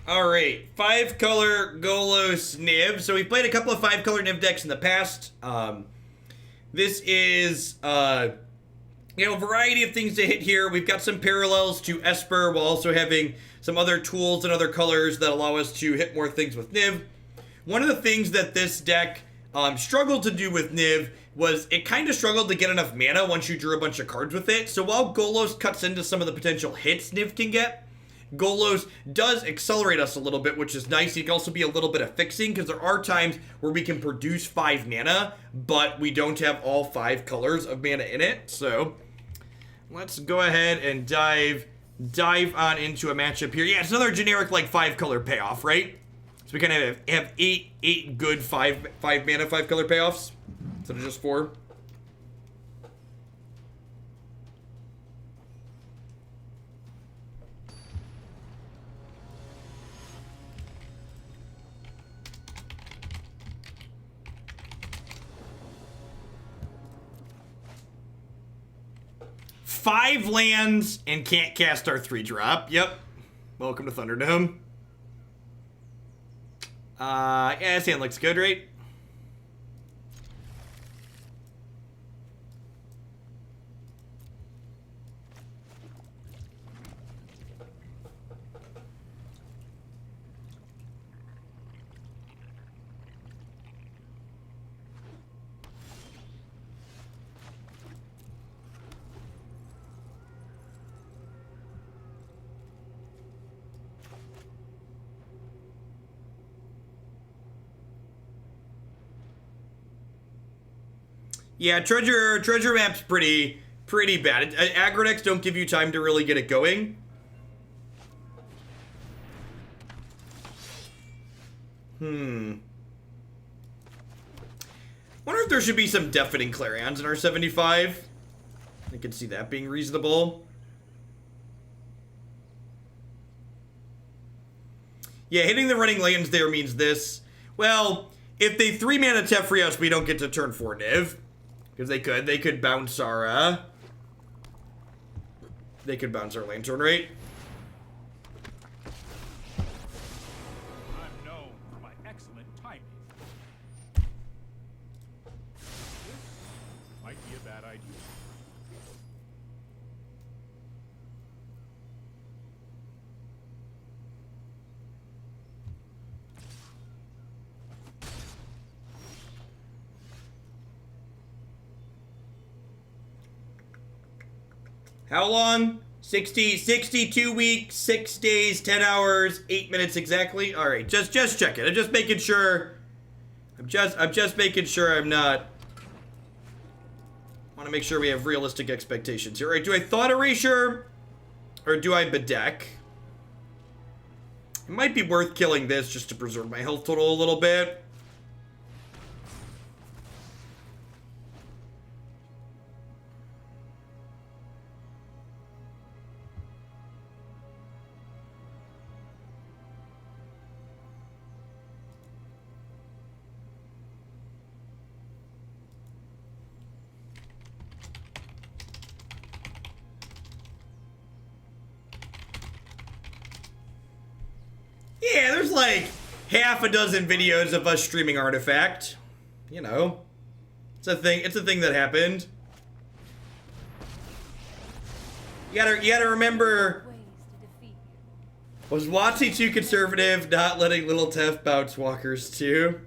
Alright, 5-color Golos Niv. So we've played a couple of 5-color Niv decks in the past. This is, a variety of things to hit here. We've got some parallels to Esper while also having some other tools and other colors that allow us to hit more things with Niv. One of the things that this deck struggled to do with Niv was it kind of struggled to get enough mana once you drew a bunch of cards with it. So while Golos cuts into some of the potential hits Niv can get, Golos does accelerate us a little bit, which is nice. It can also be a little bit of fixing because there are times where we can produce 5 mana, but we don't have all 5 colors of mana in it. So let's go ahead and dive on into a matchup here. Yeah, it's another generic like 5-color payoff, right? So we kind of have eight good 5 mana 5-color payoffs instead of just 4. Five lands and can't cast our 3-drop. Yep. Welcome to Thunderdome. Yeah, this hand looks good, right? Yeah, treasure map's pretty bad. Aggro decks don't give you time to really get it going. Wonder if there should be some Deafening Clarions in our 75. I could see that being reasonable. Yeah, hitting the running lands there means this. Well, if they 3-mana Teferi us, we don't get to turn 4 Niv. Because they could bounce our, they could bounce our Lantern, right? I'm known for my excellent timing. This might be a bad idea. How long? 62 weeks, 6 days, 10 hours, 8 minutes exactly. All right, just check it. I'm just making sure. I'm just making sure I'm not. Want to make sure we have realistic expectations here. All right, do I Thought Erasure or do I Bedeck? It might be worth killing this just to preserve my health total a little bit. Yeah, there's like half a dozen videos of us streaming Artifact. You know, it's a thing. It's a thing that happened. You gotta remember. Was Watsy too conservative, not letting Little Tef bounce walkers too?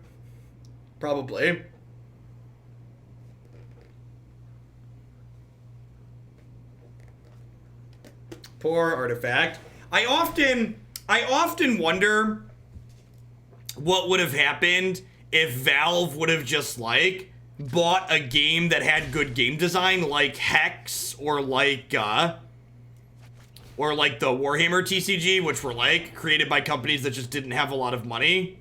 Probably. Poor Artifact. I often wonder what would have happened if Valve would have just like bought a game that had good game design like Hex or like the Warhammer TCG, which were like created by companies that just didn't have a lot of money.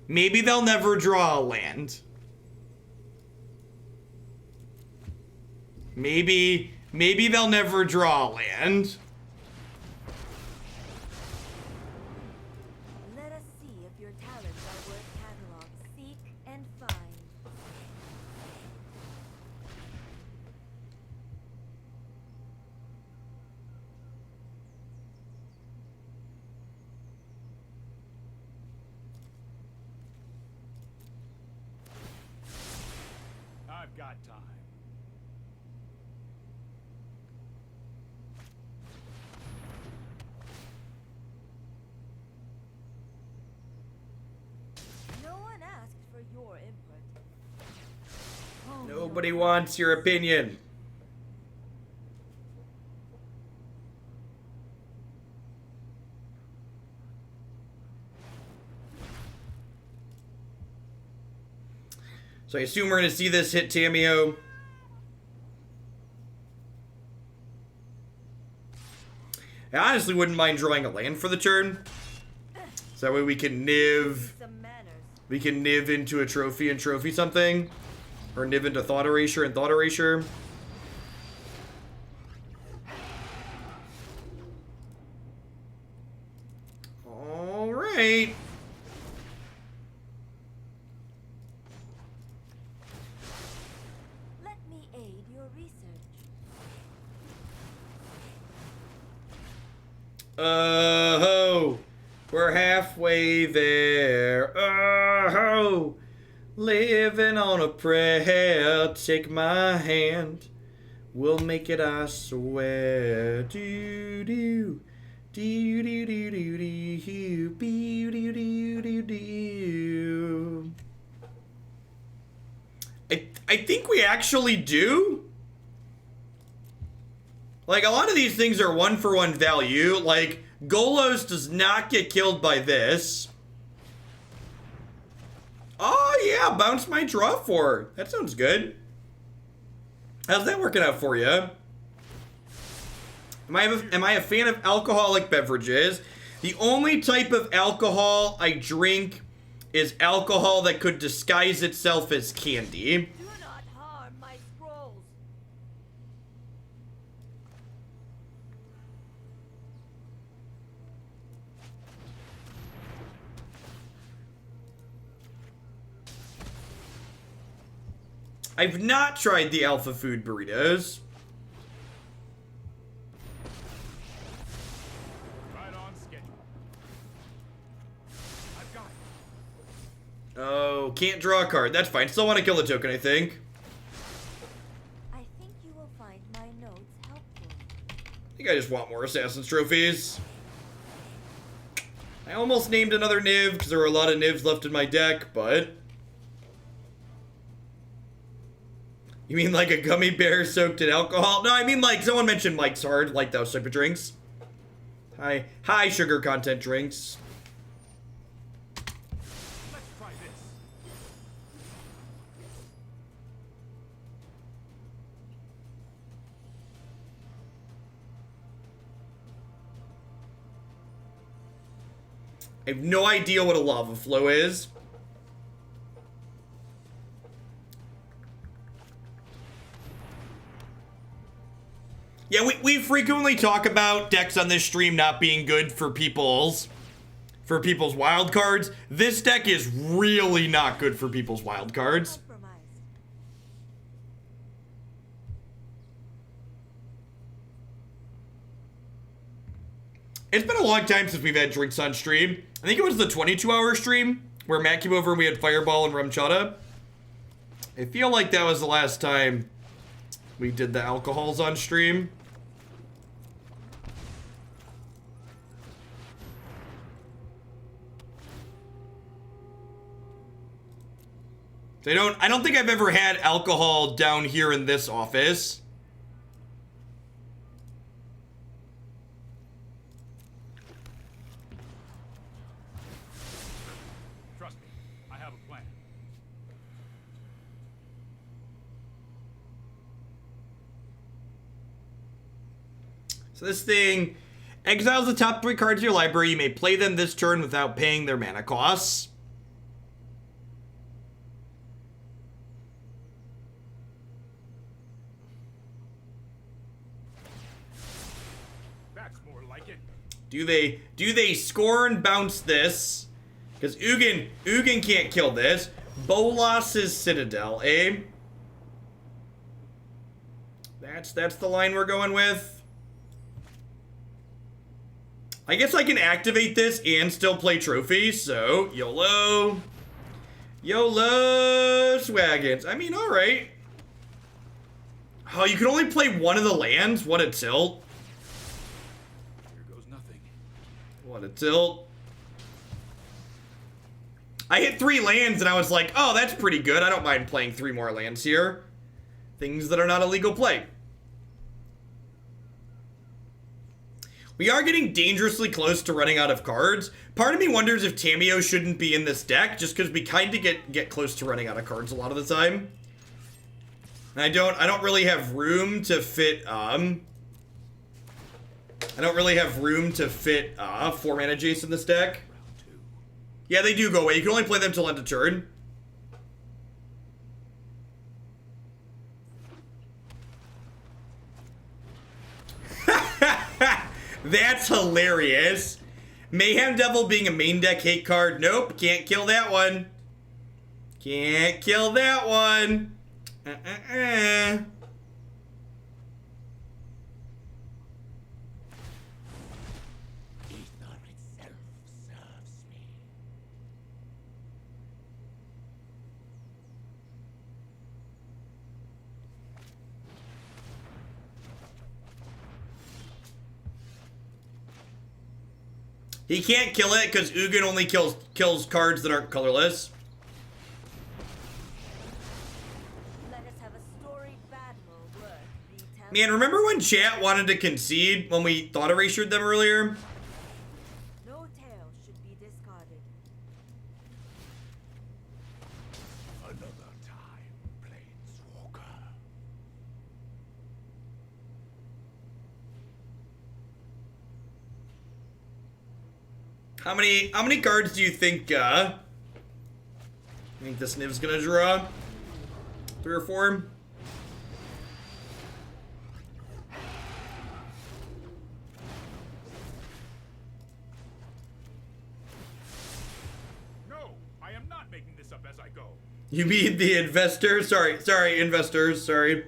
Maybe they'll never draw a land. Maybe they'll never draw a land. Let us see if your talents are worth catalog. Seek and find. I've got time. No one asked for your input. Oh, Nobody wants your opinion. So I assume we're going to see this hit Tamiyo. I honestly wouldn't mind drawing a land for the turn. So that way we can Niv. Some manners. We can Niv into a trophy and trophy something. Or Niv into Thought Erasure and Thought Erasure. Alright. Let me aid your research. Oh, we're halfway there. Oh, living on a prayer. Take my hand. We'll make it, I swear. Do do do do do do do do do do do. I think we actually do. Like, a lot of these things are one-for-one value. Like, Golos does not get killed by this. Oh, yeah, bounce my draw 4. That sounds good. How's that working out for you? Am I a fan of alcoholic beverages? The only type of alcohol I drink is alcohol that could disguise itself as candy. Do not harm my scrolls. I've not tried the alpha food burritos. Right on schedule. I've got it. Oh, can't draw a card. That's fine. Still want to kill a token, I think. I think you will find my notes helpful. I think I just want more Assassin's trophies. I almost named another Niv because there were a lot of Nivs left in my deck, but... You mean like a gummy bear soaked in alcohol? No, I mean like someone mentioned Mike's Hard, like those type of drinks. High sugar content drinks. Let's try this. I have no idea what a lava flow is. Yeah, we frequently talk about decks on this stream not being good for people's wild cards. This deck is really not good for people's wild cards. Compromised. It's been a long time since we've had drinks on stream. I think it was the 22-hour stream where Matt came over and we had Fireball and Rum Chata. I feel like that was the last time we did the alcohols on stream. I don't think I've ever had alcohol down here in this office. Trust me, I have a plan. So this thing exiles the top 3 cards of your library. You may play them this turn without paying their mana costs. Do they score and bounce this? Because Ugin can't kill this. Bolas's Citadel, eh? That's the line we're going with. I guess I can activate this and still play trophies, so YOLO. YOLO Swaggins. I mean, alright. Oh, you can only play one of the lands? What a tilt. Here goes nothing. What a tilt. I hit 3 lands and I was like, oh, that's pretty good. I don't mind playing 3 more lands here. Things that are not illegal play. We are getting dangerously close to running out of cards. Part of me wonders if Tamiyo shouldn't be in this deck, just because we kind of get close to running out of cards a lot of the time. And I don't really have room to fit, I don't really have room to fit, 4-mana Jace in this deck. Yeah, they do go away. You can only play them till end of turn. That's hilarious. Mayhem Devil being a main deck hate card. Nope, can't kill that one. Can't kill that one. He can't kill it because Ugin only kills cards that aren't colorless. Let us have a storied battle worth retelling. Man, remember when chat wanted to concede when we thought erasured them earlier? No tale should be discarded. Another time, Planeswalker. How many cards do you think this Niv's gonna draw? 3 or 4? No, I am not making this up as I go. You mean the investors? Sorry, investors, sorry.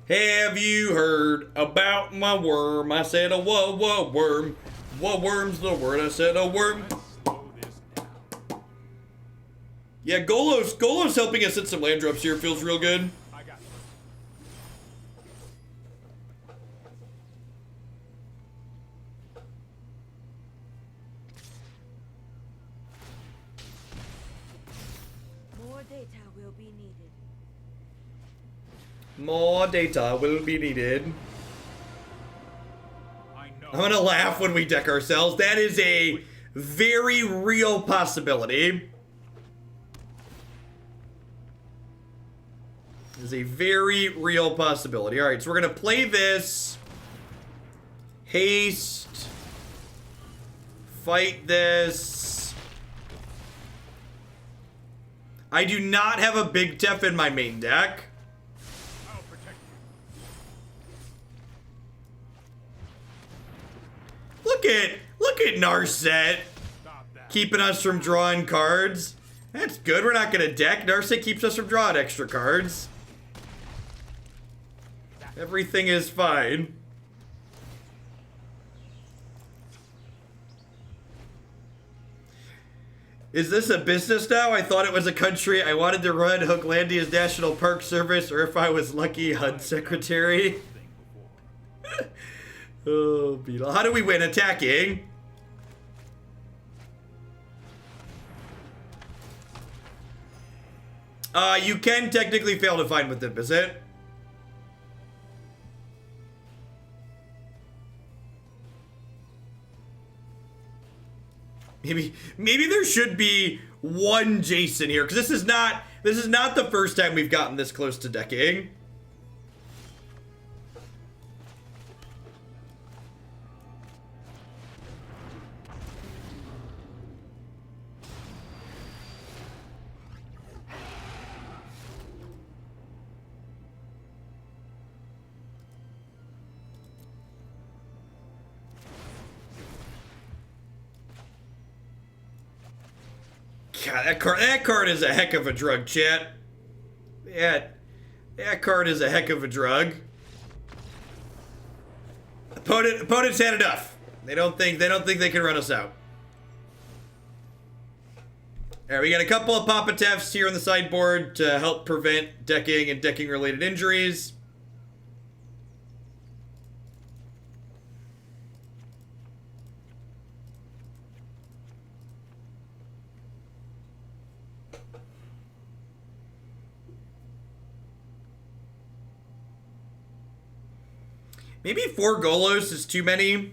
Have you heard about my worm? I said a whoa worm. What worm's the word? I said a worm. Let's slow this down. Yeah, Golos helping us hit some land drops here feels real good. I got you. More data will be needed. More data will be needed. I know. I'm gonna laugh when we deck ourselves. That is a very real possibility. Is a very real possibility. Alright, so we're gonna play this. Haste. Fight this. I do not have a big Tef in my main deck. I'll protect you. Look at Narset Stop that. keeping us from drawing cards. That's good. We're not gonna deck. Narset keeps us from drawing extra cards. Everything is fine. Is this a business now? I thought it was a country. I wanted to run Hooglandia's National Park Service, or if I was lucky, HUD Secretary. Oh, Beetle. How do we win? Attacking. You can technically fail to find with them, is it? Maybe there should be one Jason here, because this is not the first time we've gotten this close to decking. God, that card is a heck of a drug, chat. That card is a heck of a drug. Opponents had enough. They don't think they can run us out. Alright, we got a couple of Papa Tefs here on the sideboard to help prevent decking and decking related injuries. Maybe 4 Golos is too many.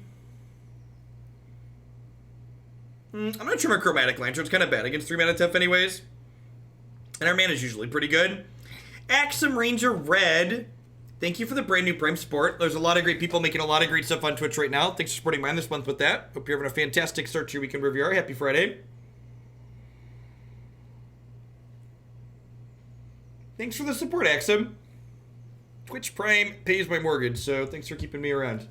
I'm not sure my Chromatic Lantern's kind of bad against 3 mana Tef anyways. And our mana's usually pretty good. Axum Ranger Red. Thank you for the brand new Prime Sport. There's a lot of great people making a lot of great stuff on Twitch right now. Thanks for supporting mine this month with that. Hope you're having a fantastic start to your weekend review. Happy Friday. Thanks for the support, Axum. Twitch Prime pays my mortgage, so thanks for keeping me around.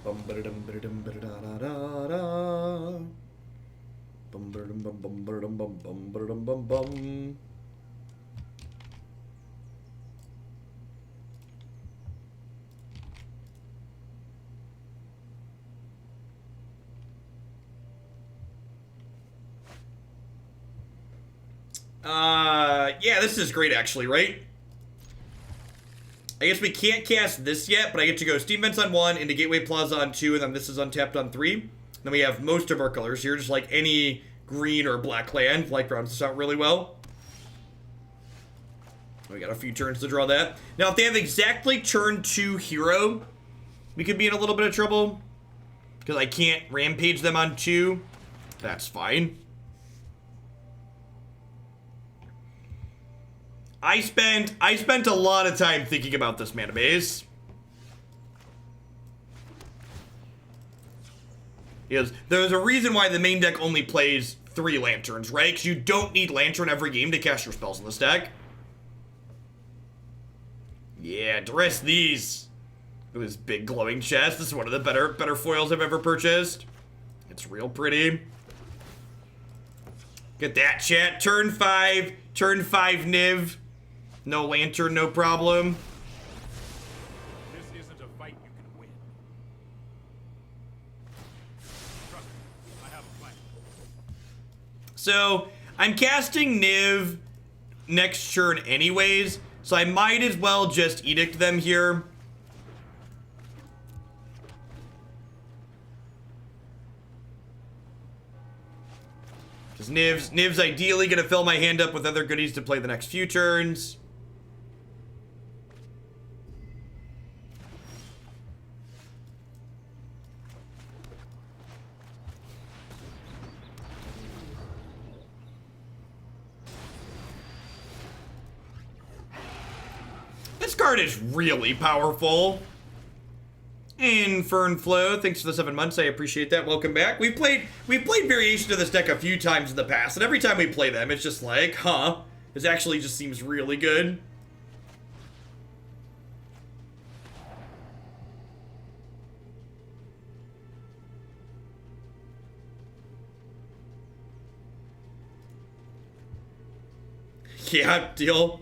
Bum ba-da-dum ba-da-dum ba-da-da-da-da-da. Bum ba-da-dum bum bum ba-da-dum bum bum ba-da-dum bum bum. Yeah, this is great actually, right? I guess we can't cast this yet, but I get to go Steam Vents on 1, into Gateway Plaza on 2, and then this is untapped on 3. Then we have most of our colors here, just like any green or black land. Black rounds this out really well. We got a few turns to draw that. Now, if they have exactly turn 2 hero, we could be in a little bit of trouble. Because I can't Rampage them on 2. That's fine. I spent a lot of time thinking about this mana base. Because there's a reason why the main deck only plays 3 lanterns, right? Because you don't need lantern every game to cast your spells in this deck. Yeah, dress these. Look at this big glowing chest. This is one of the better foils I've ever purchased. It's real pretty. Get that, chat. Turn 5 Niv. No lantern, no problem. This isn't a fight you can win. Trust me, I have a plan. So, I'm casting Niv next turn anyways, so I might as well just Edict them here. Because Niv's ideally going to fill my hand up with other goodies to play the next few turns. This card is really powerful. Infernflow, thanks for the 7 months. I appreciate that. Welcome back. We've played variations of this deck a few times in the past, and every time we play them, it's just like, huh? This actually just seems really good. Yeah, deal.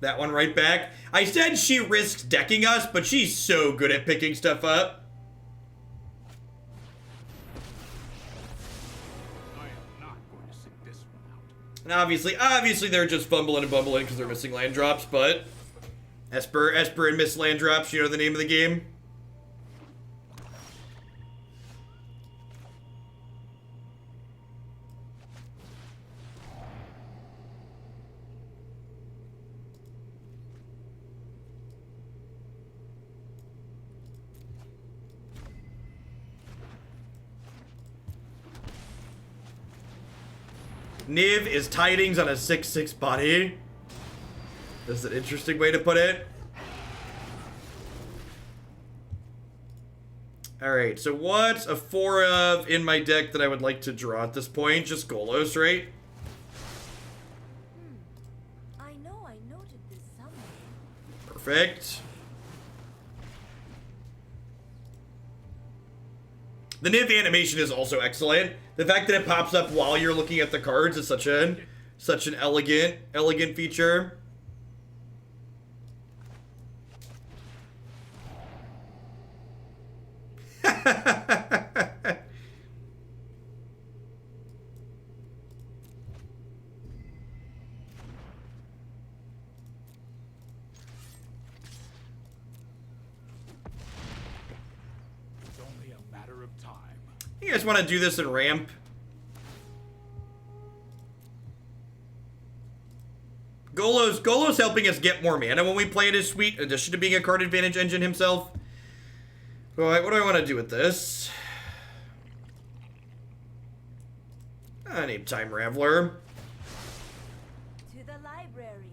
That one right back. I said she risks decking us, but she's so good at picking stuff up. I am not going to sit this one out. And obviously they're just fumbling and bumbling because they're missing land drops, but Esper and miss land drops, you know the name of the game. Niv is tidings on a 6/6 body. That's an interesting way to put it. Alright, so what's a 4 of in my deck that I would like to draw at this point? Just Golos, right? I know I noted this somewhere. Perfect. The Niv animation is also excellent. The fact that it pops up while you're looking at the cards is such an elegant feature. It's only a matter of time. You guys want to do this in ramp? Golos helping us get more mana when we play it is sweet, in addition to being a card advantage engine himself. Alright, what do I want to do with this? I need Time Raveler. To the library.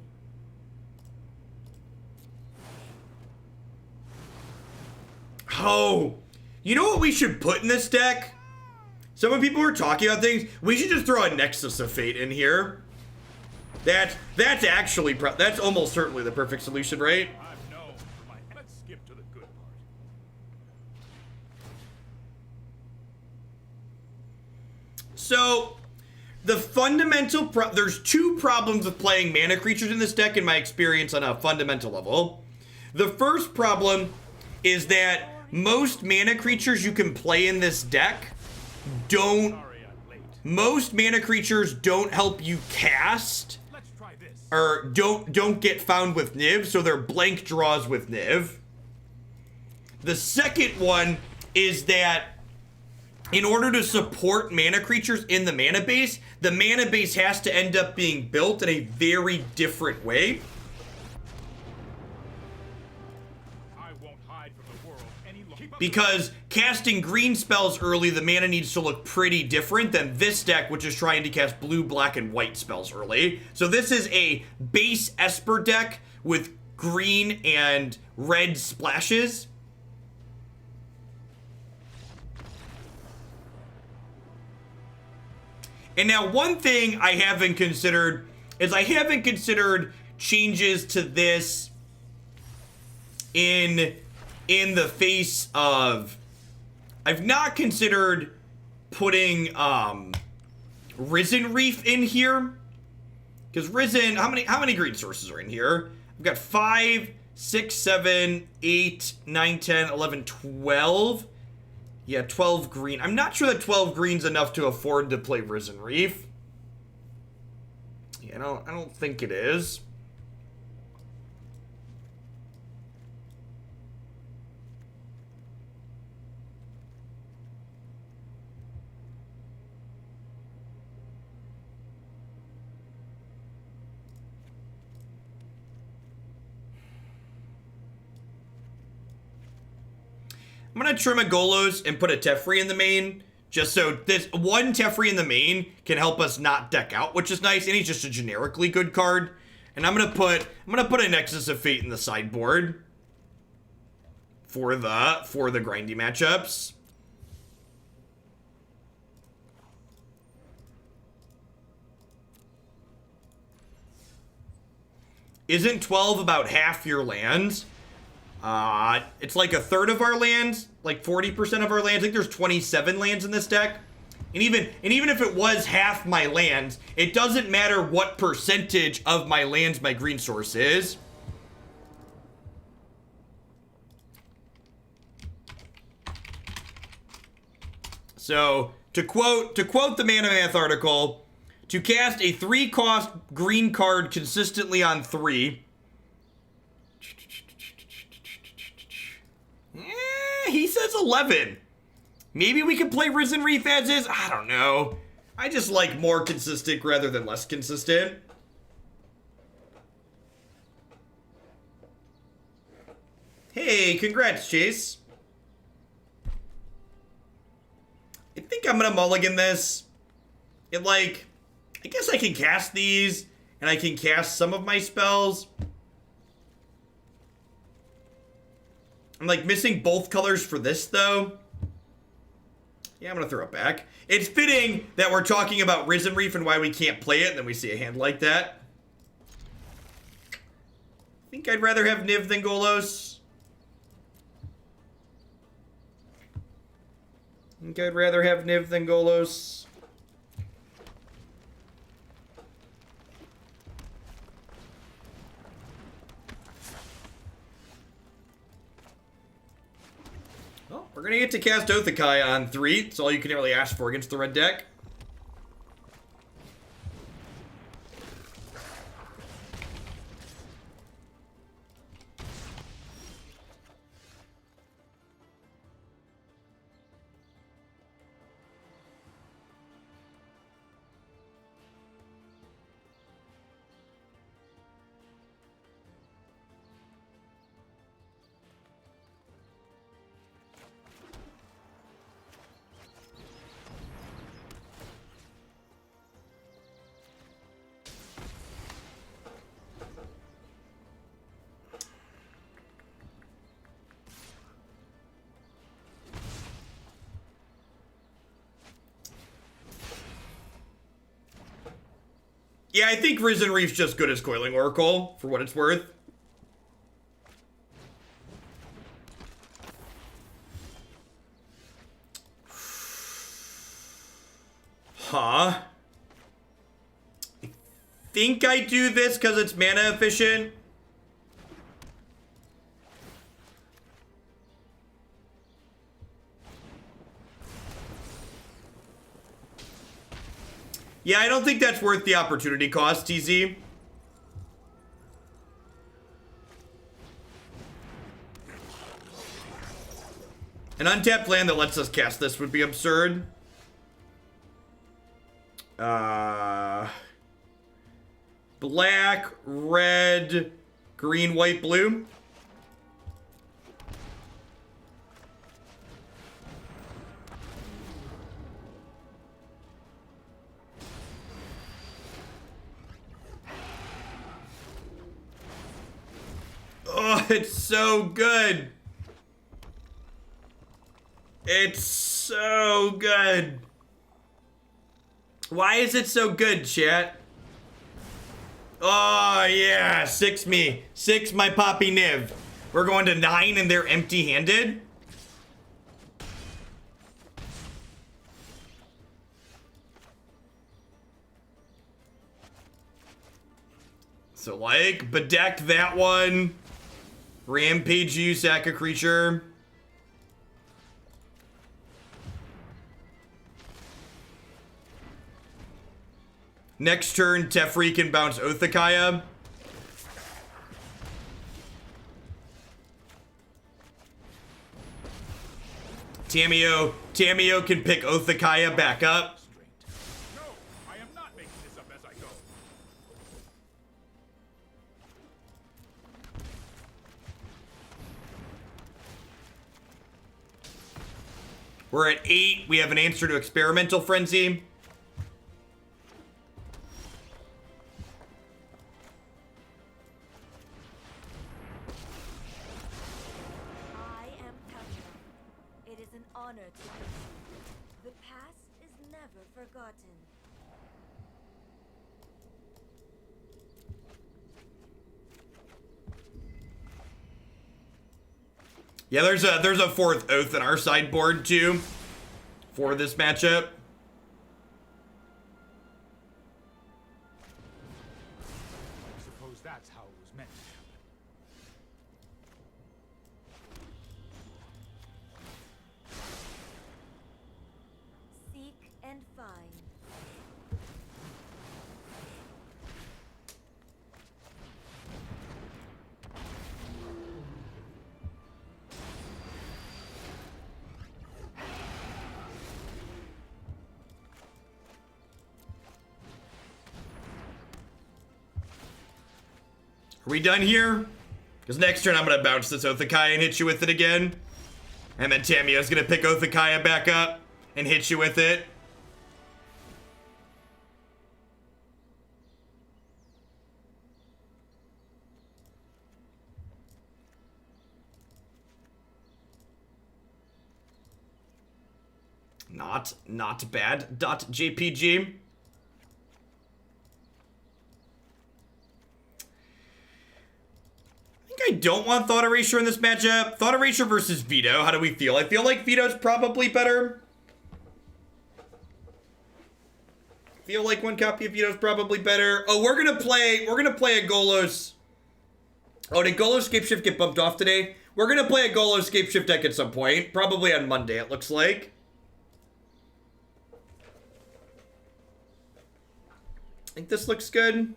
Oh, you know what we should put in this deck? So when people are talking about things, we should just throw a Nexus of Fate in here. That's actually, that's almost certainly the perfect solution, right? I've known for my. Let's skip to the good part. So, the fundamental, there's two problems with playing mana creatures in this deck in my experience on a fundamental level. The first problem is that most mana creatures you can play in this deck don't, Sorry I'm late. most mana creatures don't help you cast, Let's try this. or don't get found with Niv, so they're blank draws with Niv. The second one is that in order to support mana creatures in the mana base, the mana base has to end up being built in a very different way. I won't hide from the world any longer. Because casting green spells early, the mana needs to look pretty different than this deck, which is trying to cast blue, black, and white spells early. So this is a base Esper deck with green and red splashes. And now one thing I haven't considered is I haven't considered changes to this in the face of, I've not considered putting Risen Reef in here, because Risen, how many green sources are in here? I've got 5, 6, 7, 8, 9, 10, 11, 12. Yeah, 12 green. I'm not sure that 12 green's enough to afford to play Risen Reef. Yeah, I don't think it is. I'm gonna trim a Golos and put a Teferi in the main, just so this one Teferi in the main can help us not deck out, which is nice, and he's just a generically good card. And I'm gonna put a Nexus of Fate in the sideboard for the grindy matchups. Isn't 12 about half your lands? It's like a third of our lands, like 40% of our lands. I think there's 27 lands in this deck. And even if it was half my lands, it doesn't matter what percentage of my lands my green source is. So, to quote the Mana Math article, to cast a 3-cost green card consistently on 3, he says 11. Maybe we could play Risen Reef as is. I don't know. I just like more consistent rather than less consistent. Hey, congrats, Chase. I think I'm gonna mulligan this. I guess I can cast these, and I can cast some of my spells. I'm like missing both colors for this though. Yeah, I'm gonna throw it back. It's fitting that we're talking about Risen Reef and why we can't play it, and then we see a hand like that. I think I'd rather have Niv than Golos. I think I'd rather have Niv than Golos. Well, we're gonna get to cast Othakai on 3. That's all you can really ask for against the red deck. Yeah, I think Risen Reef's just good as Coiling Oracle, for what it's worth. Huh? I think I do this because it's mana efficient. Yeah, I don't think that's worth the opportunity cost, TZ. An untapped land that lets us cast this would be absurd. Black, red, green, white, blue. Oh, it's so good. It's so good. Why is it so good, chat? Oh, yeah. 6 me. 6 my Poppy Niv. We're going to 9 and they're empty-handed? So, like, Bedeck that one. Rampage you, sack a creature. Next turn, Teferi can bounce Othakaya. Tamiyo can pick Othakaya back up. No, I am not making this up as I go. We're at 8. We have an answer to Experimental Frenzy. I am Tamiyo. It is an honor to meet you. The past is never forgotten. Yeah, there's a 4th Oath in our sideboard too for this matchup. I suppose that's how it was meant to happen. Seek and find. Are we done here? Because next turn I'm going to bounce this Othakaya and hit you with it again. And then Tamiyo's going to pick Othakaya back up and hit you with it. Not bad. .jpg. I don't want Thought Erasure in this matchup. Thought Erasure versus Veto. How do we feel? I feel like Veto's probably better. Feel like one copy of Veto's probably better. Oh, we're gonna play a Golos. Oh, did Golos Scapeshift get bumped off today? We're gonna play a Golos Scapeshift deck at some point. Probably on Monday, it looks like. I think this looks good.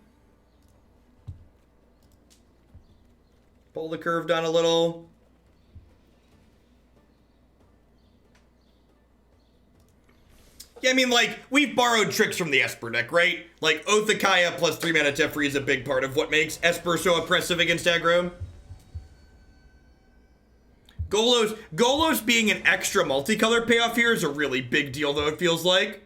Pull the curve down a little. Yeah, I mean, like, we've borrowed tricks from the Esper deck, right? Like, Oath of Kaya plus 3-mana Teferi is a big part of what makes Esper so oppressive against aggro. Golos being an extra multicolor payoff here is a really big deal, though, it feels like.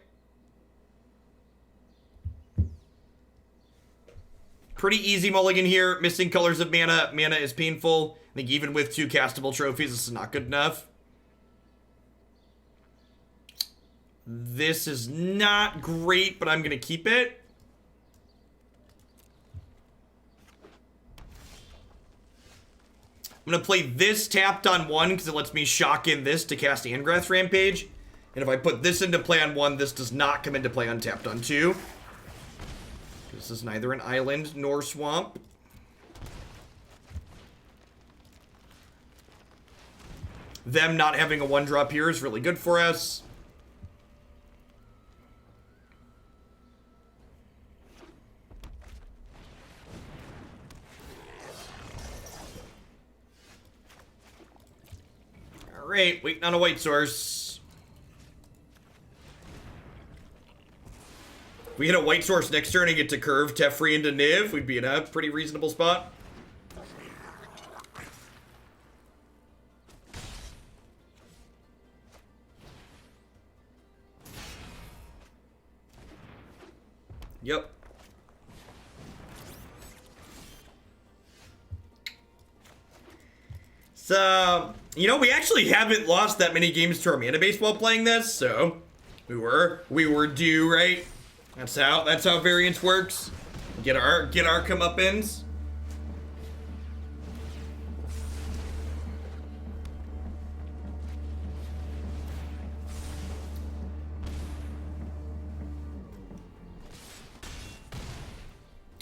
Pretty easy mulligan here. Missing colors of mana. Mana is painful. I think even with 2 castable trophies, this is not good enough. This is not great, but I'm going to keep it. I'm going to play this tapped on 1 because it lets me shock in this to cast Angrath Rampage. And if I put this into play on 1, this does not come into play untapped on 2. This is neither an island nor swamp. Them not having a 1-drop here is really good for us. Alright, waiting on a white source. If we hit a white source next turn and get to curve Teferi into Niv, we'd be in a pretty reasonable spot. Yep. So, you know, we actually haven't lost that many games to our mana base while playing this, so we were due, right? That's how variance works. Get our comeuppance.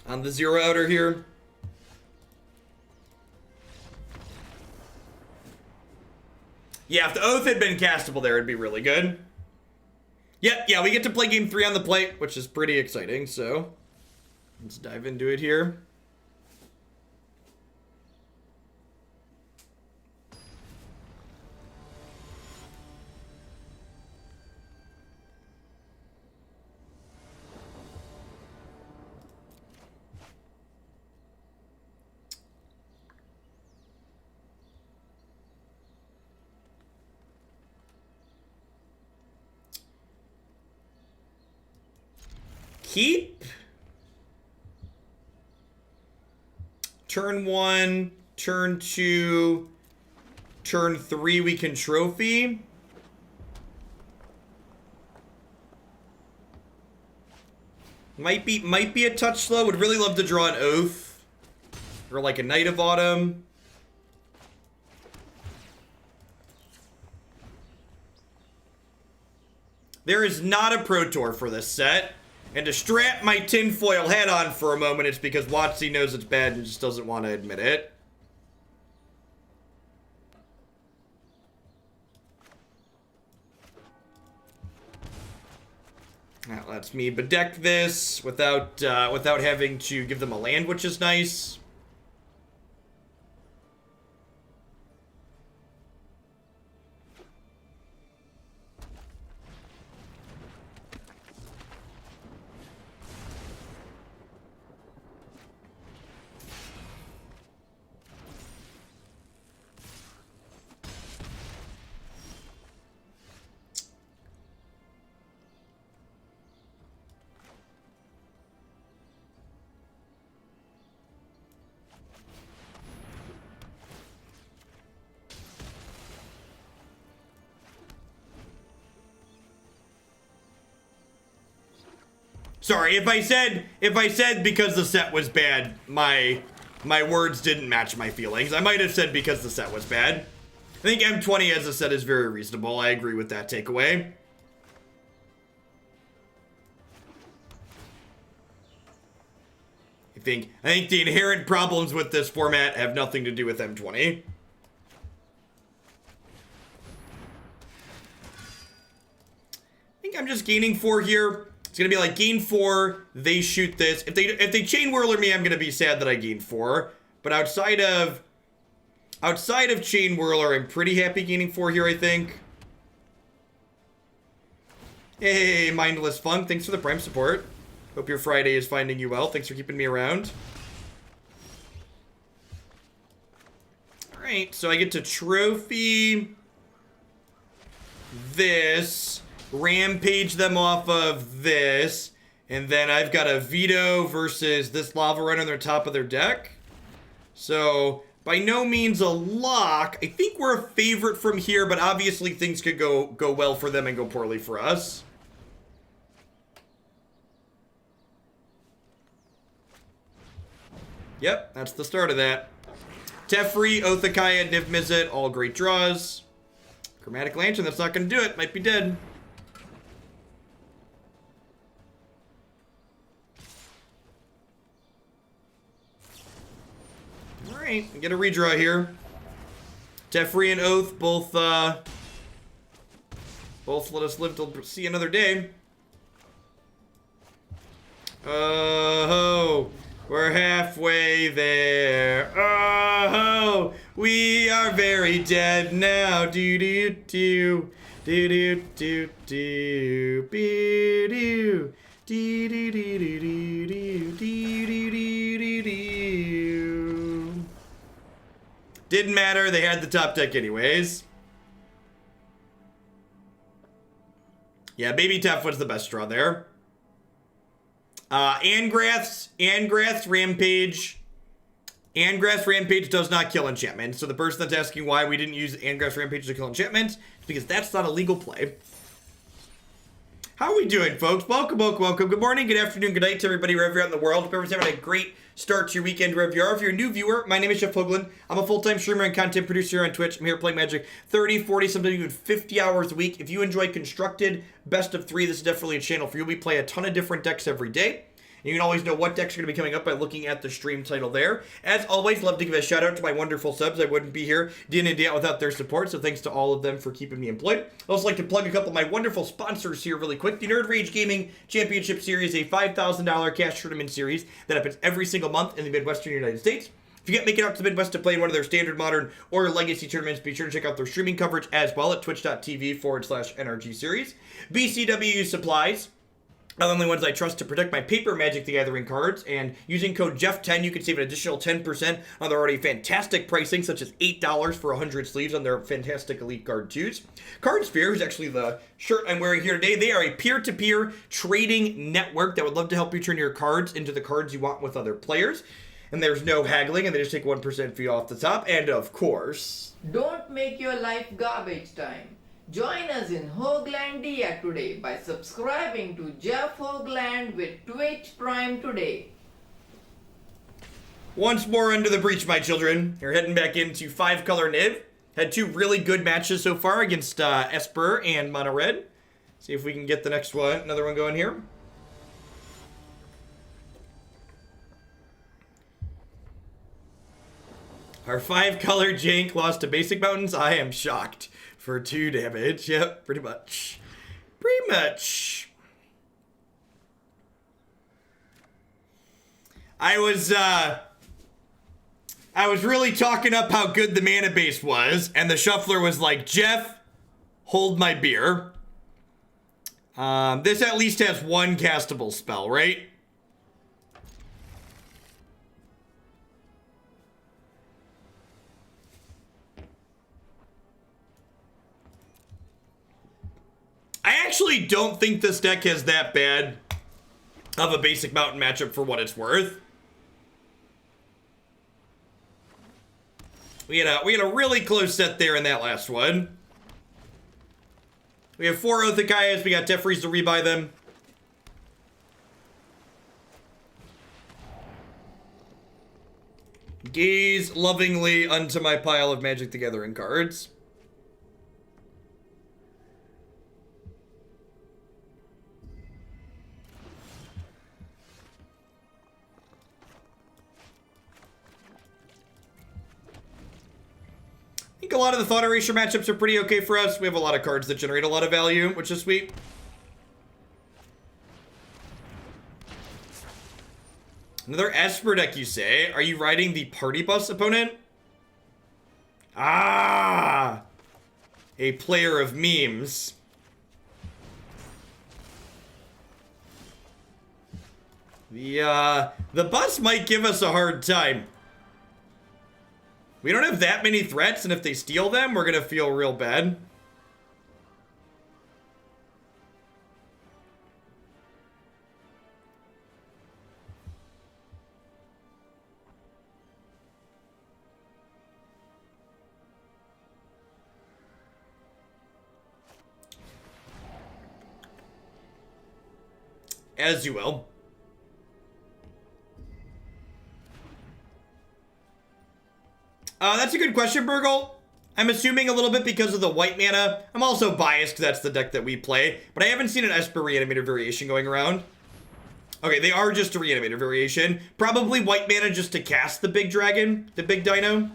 On the 0 outer here. Yeah, if the Oath had been castable there, it'd be really good. Yep, yeah, we get to play game 3 on the plate, which is pretty exciting, so let's dive into it here. Keep. Turn 1, turn 2, turn 3 we can trophy. Might be a touch slow. Would really love to draw an Oath. Or like a Knight of Autumn. There is not a Pro Tour for this set. And to strap my tinfoil hat on for a moment, it's because WotC knows it's bad and just doesn't want to admit it. That lets me bedeck this without having to give them a land, which is nice. Sorry, if I said because the set was bad, my words didn't match my feelings. I might have said because the set was bad. I think M20 as a set is very reasonable. I agree with that takeaway. I think the inherent problems with this format have nothing to do with M20. I think I'm just gaining 4 here. It's gonna be like gain 4, they shoot this. If they chain whirler me, I'm gonna be sad that I gained 4. But outside of chain whirler, I'm pretty happy gaining 4 here, I think. Hey, Mindless Funk, thanks for the Prime support. Hope your Friday is finding you well. Thanks for keeping me around. Alright, so I get to trophy this, rampage them off of this, and then I've got a veto versus this lava run on their top of their deck. So, by no means a lock. I think we're a favorite from here, but obviously things could go well for them and go poorly for us. Yep, that's the start of that. Teferi, Othakaya, Niv-Mizzet, all great draws. Chromatic Lantern, that's not going to do it. Might be dead. Alright, get a redraw here. Teferi and Oath both let us live to see another day. Oh, we're halfway there. Oh, we are very dead now. Do do do do do do do be do do do do do do do do do. Didn't matter. They had the top deck anyways. Yeah, Baby Tef was the best draw there. Angrath's Rampage. Angrath's Rampage does not kill enchantment. So the person that's asking why we didn't use Angrath's Rampage to kill enchantment is because that's not a legal play. How are we doing, folks? Welcome. Good morning, good afternoon, good night to everybody wherever you're out in the world. Hope everyone's having a great start to your weekend wherever you are. If you're a new viewer, my name is Jeff Hoagland. I'm a full-time streamer and content producer here on Twitch. I'm here playing Magic 30, 40, sometimes even 50 hours a week. If you enjoy constructed best of 3, this is definitely a channel for you. We play a ton of different decks every day. And you can always know what decks are going to be coming up by looking at the stream title there. As always, love to give a shout out to my wonderful subs. I wouldn't be here day in and day out without their support, so thanks to all of them for keeping me employed. I'd also like to plug a couple of my wonderful sponsors here really quick. The Nerd Rage Gaming Championship Series, a $5,000 cash tournament series that happens every single month in the Midwestern United States. If you can't make it out to the Midwest to play in one of their standard, modern, or legacy tournaments, be sure to check out their streaming coverage as well at twitch.tv/NRG series. BCW Supplies. The only ones I trust to protect my paper Magic the Gathering cards, and using code Jeff10 you can save an additional 10% on their already fantastic pricing, such as $8 for 100 sleeves on their fantastic Elite Card 2s. Cardsphere, who's actually the shirt I'm wearing here today, they are a peer-to-peer trading network that would love to help you turn your cards into the cards you want with other players. And there's no haggling, and they just take 1% fee off the top, and of course... Don't make your life garbage time. Join us in Hoaglandia today by subscribing to Jeff Hoagland with Twitch Prime today. Once more under the breach, my children. You're heading back into 5-color Niv. Had 2 really good matches so far against Esper and Mono Red. See if we can get the next one, another one going here. Our 5-color Jank lost to Basic Mountains. I am shocked. For 2 damage. Yep, pretty much. I was really talking up how good the mana base was, and the shuffler was like, Jeff, hold my beer. This at least has 1 castable spell, right? I actually don't think this deck has that bad of a Basic Mountain matchup for what it's worth. We had a really close set there in that last one. We have 4 Othakayas. We got Teferi's to rebuy them. Gaze lovingly unto my pile of Magic the Gathering cards. I think a lot of the Thought Erasure matchups are pretty okay for us. We have a lot of cards that generate a lot of value, which is sweet. Another Esper deck, you say? Are you riding the Party Bus opponent? Ah! A player of memes. The bus might give us a hard time. We don't have that many threats, and if they steal them, we're gonna feel real bad. As you will. That's a good question, Burgle. I'm assuming a little bit because of the white mana. I'm also biased because that's the deck that we play, but I haven't seen an Esper Reanimator variation going around. Okay, they are just a Reanimator variation. Probably white mana just to cast the big dragon, the big dino.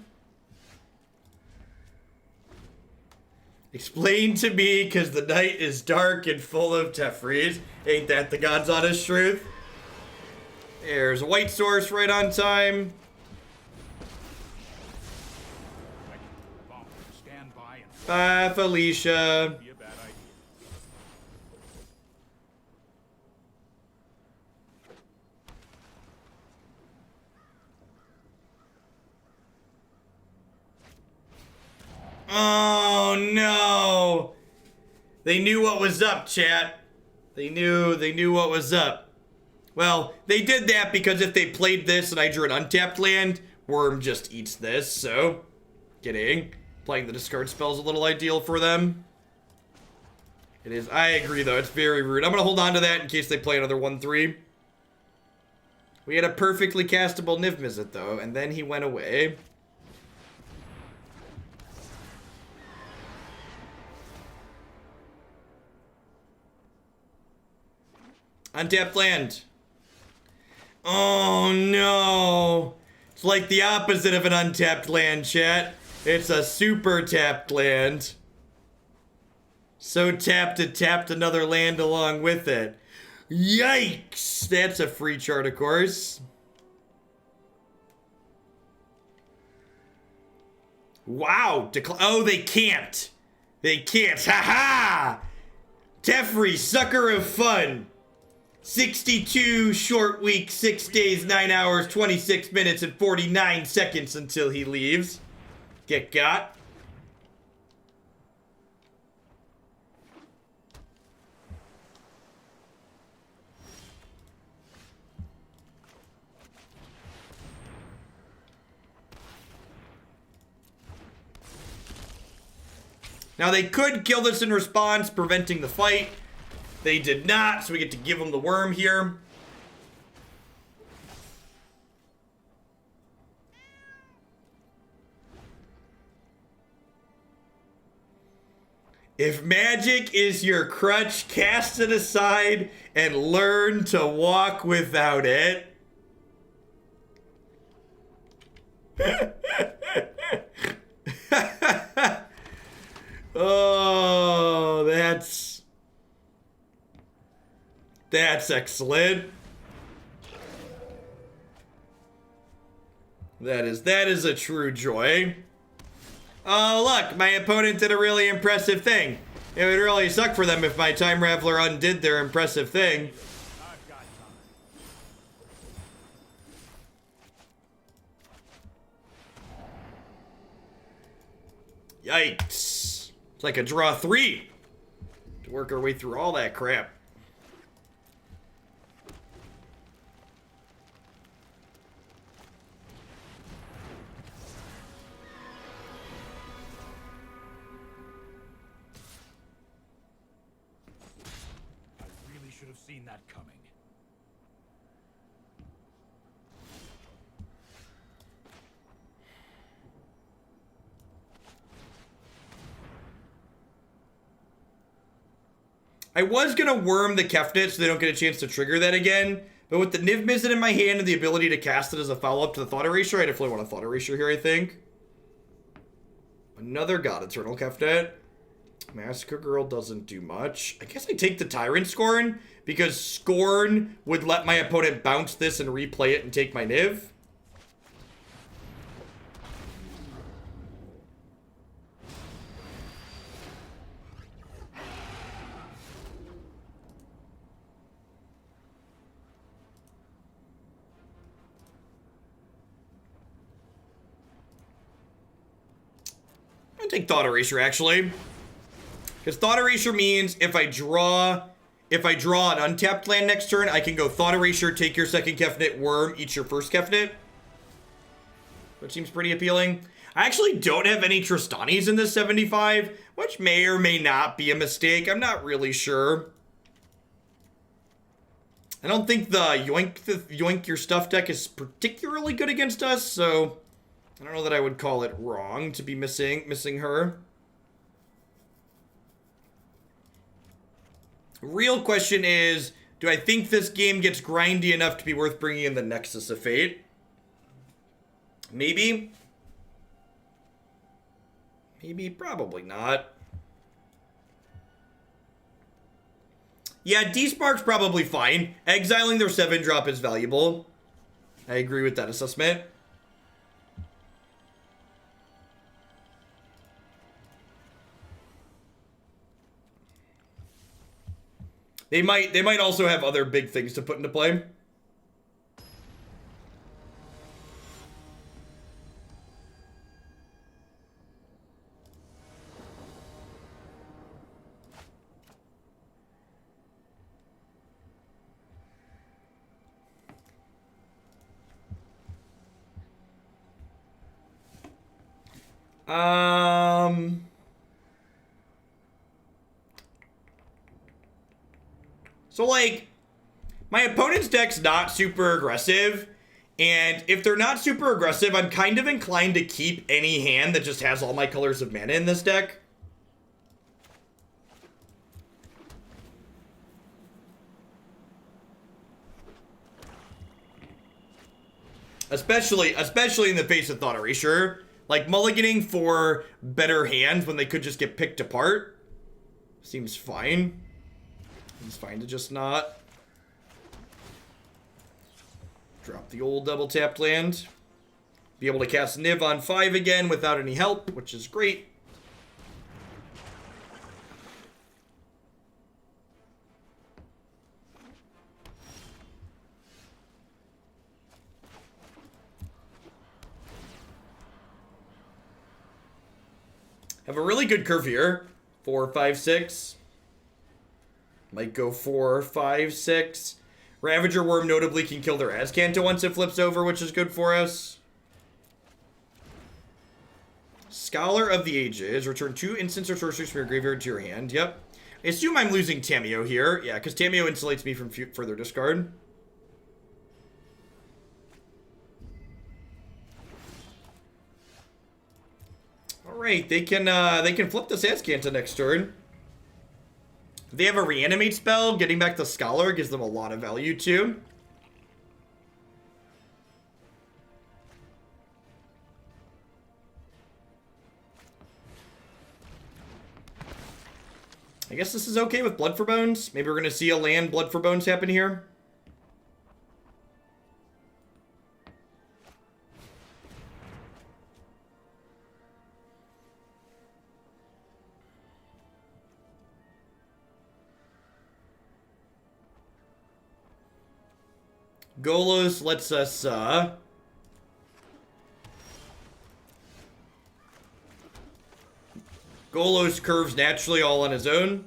Explain to me, because the night is dark and full of Teferis. Ain't that the God's honest truth? There's a white source right on time. Stand by and Bye, Felicia. be a bad idea. Oh, no. They knew what was up, chat. They knew what was up. Well, they did that because if they played this and I drew an untapped land, Wurm just eats this, so... Kidding. Playing the discard spell is a little ideal for them. It is. I agree, though. It's very rude. I'm going to hold on to that in case they play another 1-3. We had a perfectly castable Niv-Mizzet, though, and then he went away. Untapped land. Oh, no. It's like the opposite of an untapped land, chat. It's a super tapped land. So tapped it tapped another land along with it. Yikes! That's a free chart, of course. Wow. Oh, they can't. They can't. Ha-ha! Teferi, sucker of fun. 62 short weeks, 6 days, 9 hours, 26 minutes, and 49 seconds until he leaves. Get got. Now they could kill this in response, preventing the fight. They did not, so we get to give them the Wurm here. If magic is your crutch, cast it aside and learn to walk without it. Oh, that's excellent. That is a true joy. Oh, look, my opponent did a really impressive thing. It would really suck for them if my Time Raveler undid their impressive thing. I've got time. Yikes. It's like a draw 3 to work our way through all that crap. I really should have seen that coming. I was going to Wurm the Kefnet so they don't get a chance to trigger that again. But with the Niv-Mizzet in my hand and the ability to cast it as a follow-up to the Thought Erasure, I definitely want a Thought Erasure here, I think. Another God Eternal Kefnet. Massacre Girl doesn't do much. I guess I take the Tyrant Scorn, because Scorn would let my opponent bounce this and replay it and take my Niv. I'm gonna take Thought Erasure, actually. Because Thought Erasure means if I draw an untapped land next turn, I can go Thought Erasure, take your second Kefnet, Wurm, eat your first Kefnet. Which seems pretty appealing. I actually don't have any Tristanis in this 75, which may or may not be a mistake. I'm not really sure. I don't think the Yoink Your Stuff deck is particularly good against us, so I don't know that I would call it wrong to be missing her. Real question is, do I think this game gets grindy enough to be worth bringing in the Nexus of Fate? Maybe. Maybe, probably not. Yeah, D-Spark's probably fine. Exiling their 7-drop is valuable. I agree with that assessment. They might also have other big things to put into play. So, like, my opponent's deck's not super aggressive, and if they're not super aggressive, I'm kind of inclined to keep any hand that just has all my colors of mana in this deck. Especially in the face of Thought Erasure. Like, mulliganing for better hands when they could just get picked apart seems fine. It's fine to just not drop the old double tapped land. Be able to cast Niv on 5 again without any help, which is great. Have a really good curve here. 4, 5, 6. Might go 4, 5, 6. Ravager Wurm notably can kill their Azcanta once it flips over, which is good for us. Scholar of the Ages. Return 2 instants or sorceries from your graveyard to your hand. Yep. I assume I'm losing Tamiyo here. Yeah, because Tamiyo insulates me from further discard. Alright, they can flip this Azcanta next turn. If they have a reanimate spell, getting back the Scholar gives them a lot of value too. I guess this is okay with Blood for Bones. Maybe we're going to see a land Blood for Bones happen here. Golos lets us, Golos curves naturally all on his own.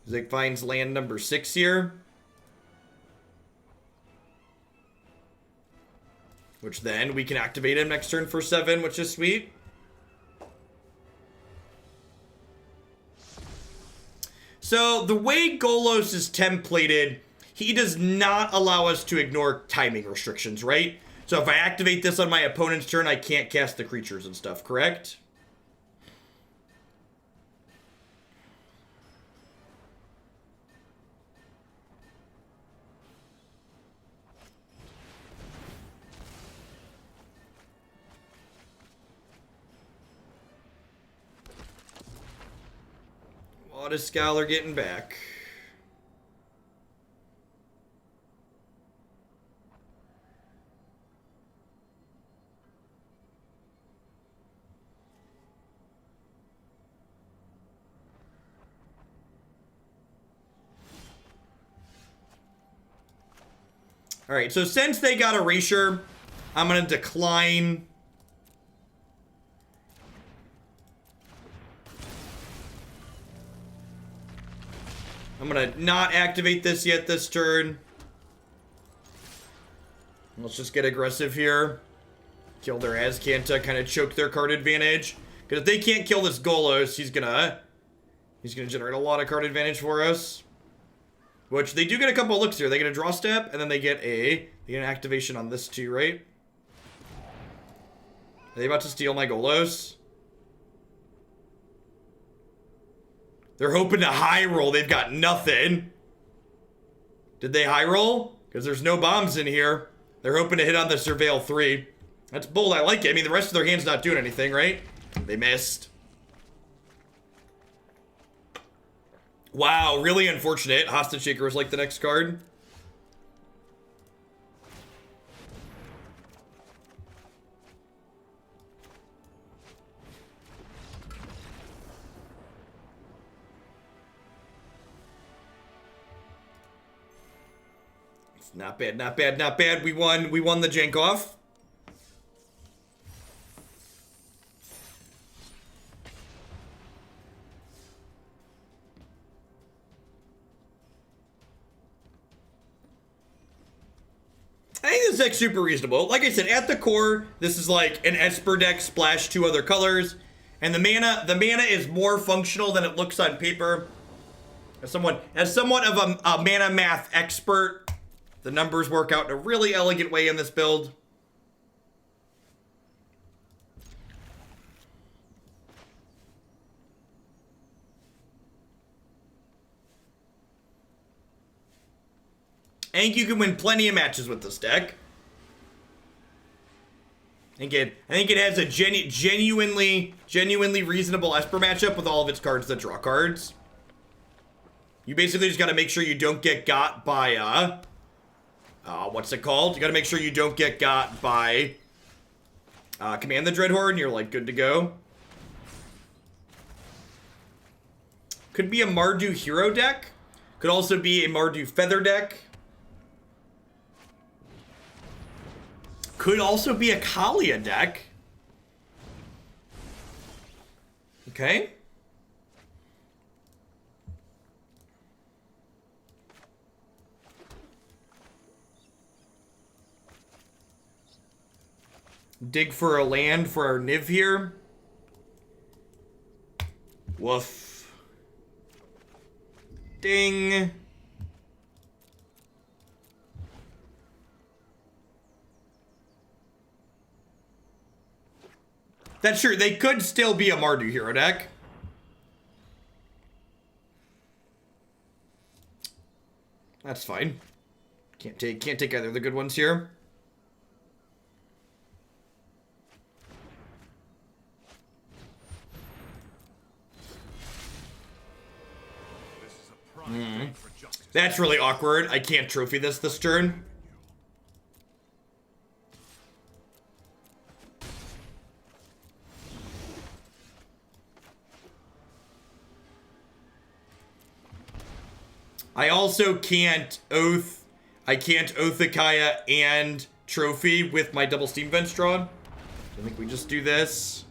Zik finds land number 6 here. Which then we can activate him next turn for 7, which is sweet. So, the way Golos is templated, he does not allow us to ignore timing restrictions, right? So if I activate this on my opponent's turn, I can't cast the creatures and stuff, correct? Autoscaler getting back. Alright, so since they got Erasure, I'm going to decline. I'm going to not activate this yet this turn. Let's just get aggressive here. Kill their Azcanta, kind of choke their card advantage. Because if they can't kill this Golos, he's gonna generate a lot of card advantage for us. Which, they do get a couple of looks here. They get a draw step, and then they get an activation on this too, right? Are they about to steal my Golos? They're hoping to high roll. They've got nothing. Did they high roll? Because there's no bombs in here. They're hoping to hit on the Surveil 3. That's bold. I like it. I mean, the rest of their hand's not doing anything, right? They missed. Wow, really unfortunate. Hostage Shaker is like the next card. It's not bad, not bad, not bad. We won the jank off. I think this deck's super reasonable. Like I said, at the core, this is like an Esper deck splash 2 other colors. And the mana is more functional than it looks on paper. As somewhat of a mana math expert, the numbers work out in a really elegant way in this build. I think you can win plenty of matches with this deck. I think it has a genuinely reasonable Esper matchup with all of its cards that draw cards. You basically just got to make sure you don't get got by, what's it called? You got to make sure you don't get got by Command the Dreadhorde, and you're, like, good to go. Could be a Mardu hero deck. Could also be a Mardu feather deck. Could also be a Kalia deck. Okay. Dig for a land for our Niv here. Woof. Ding. That's true. They could still be a Mardu hero deck. That's fine. Can't take either of the good ones here. That's really awkward. I can't trophy this turn. I also can't Oath. I can't Oath Akaya and Trophy with my double Steam Vents drawn. I think we just do this.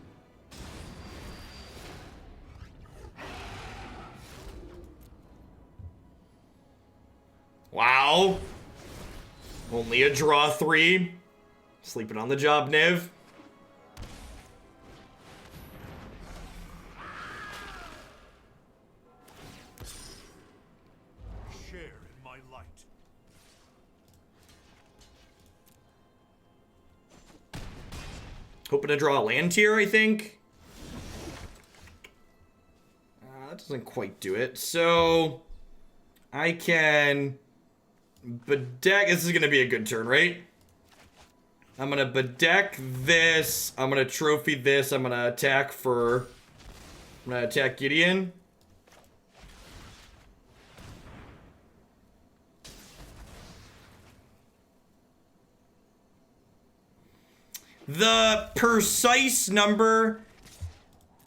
Wow. Only a draw 3. Sleeping on the job, Niv. Hoping to draw a land tier, I think. That doesn't quite do it. So, I can Bedeck. This is going to be a good turn, right? I'm going to Bedeck this. I'm going to trophy this. I'm going to attack Gideon. The precise number...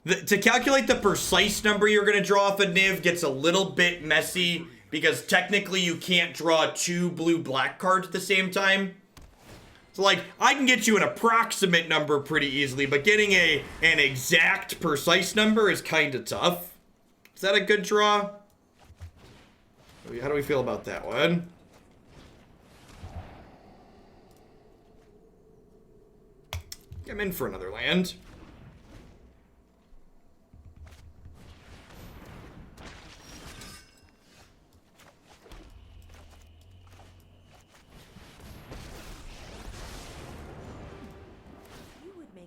to calculate the precise number you're going to draw off a Niv gets a little bit messy because technically you can't draw 2 blue-black cards at the same time. So, like, I can get you an approximate number pretty easily, but getting an exact, precise number is kind of tough. Is that a good draw? How do we feel about that one? I'm in for another land.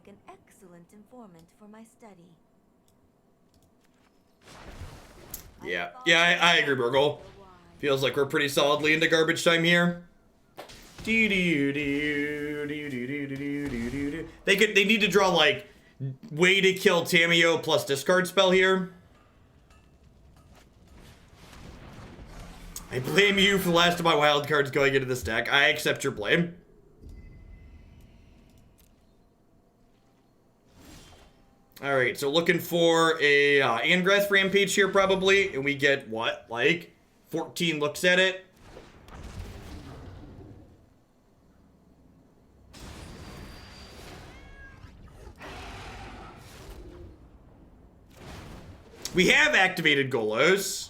An excellent informant for my study. Yeah, I agree, Burgle. Feels like we're pretty solidly into garbage time here. They need to draw like way to kill Tamiyo plus discard spell here. I blame you for the last of my wild cards going into this deck. I accept your blame. Alright, so looking for a Angrath Rampage here probably, and we get, what, like, 14 looks at it? We have activated Golos.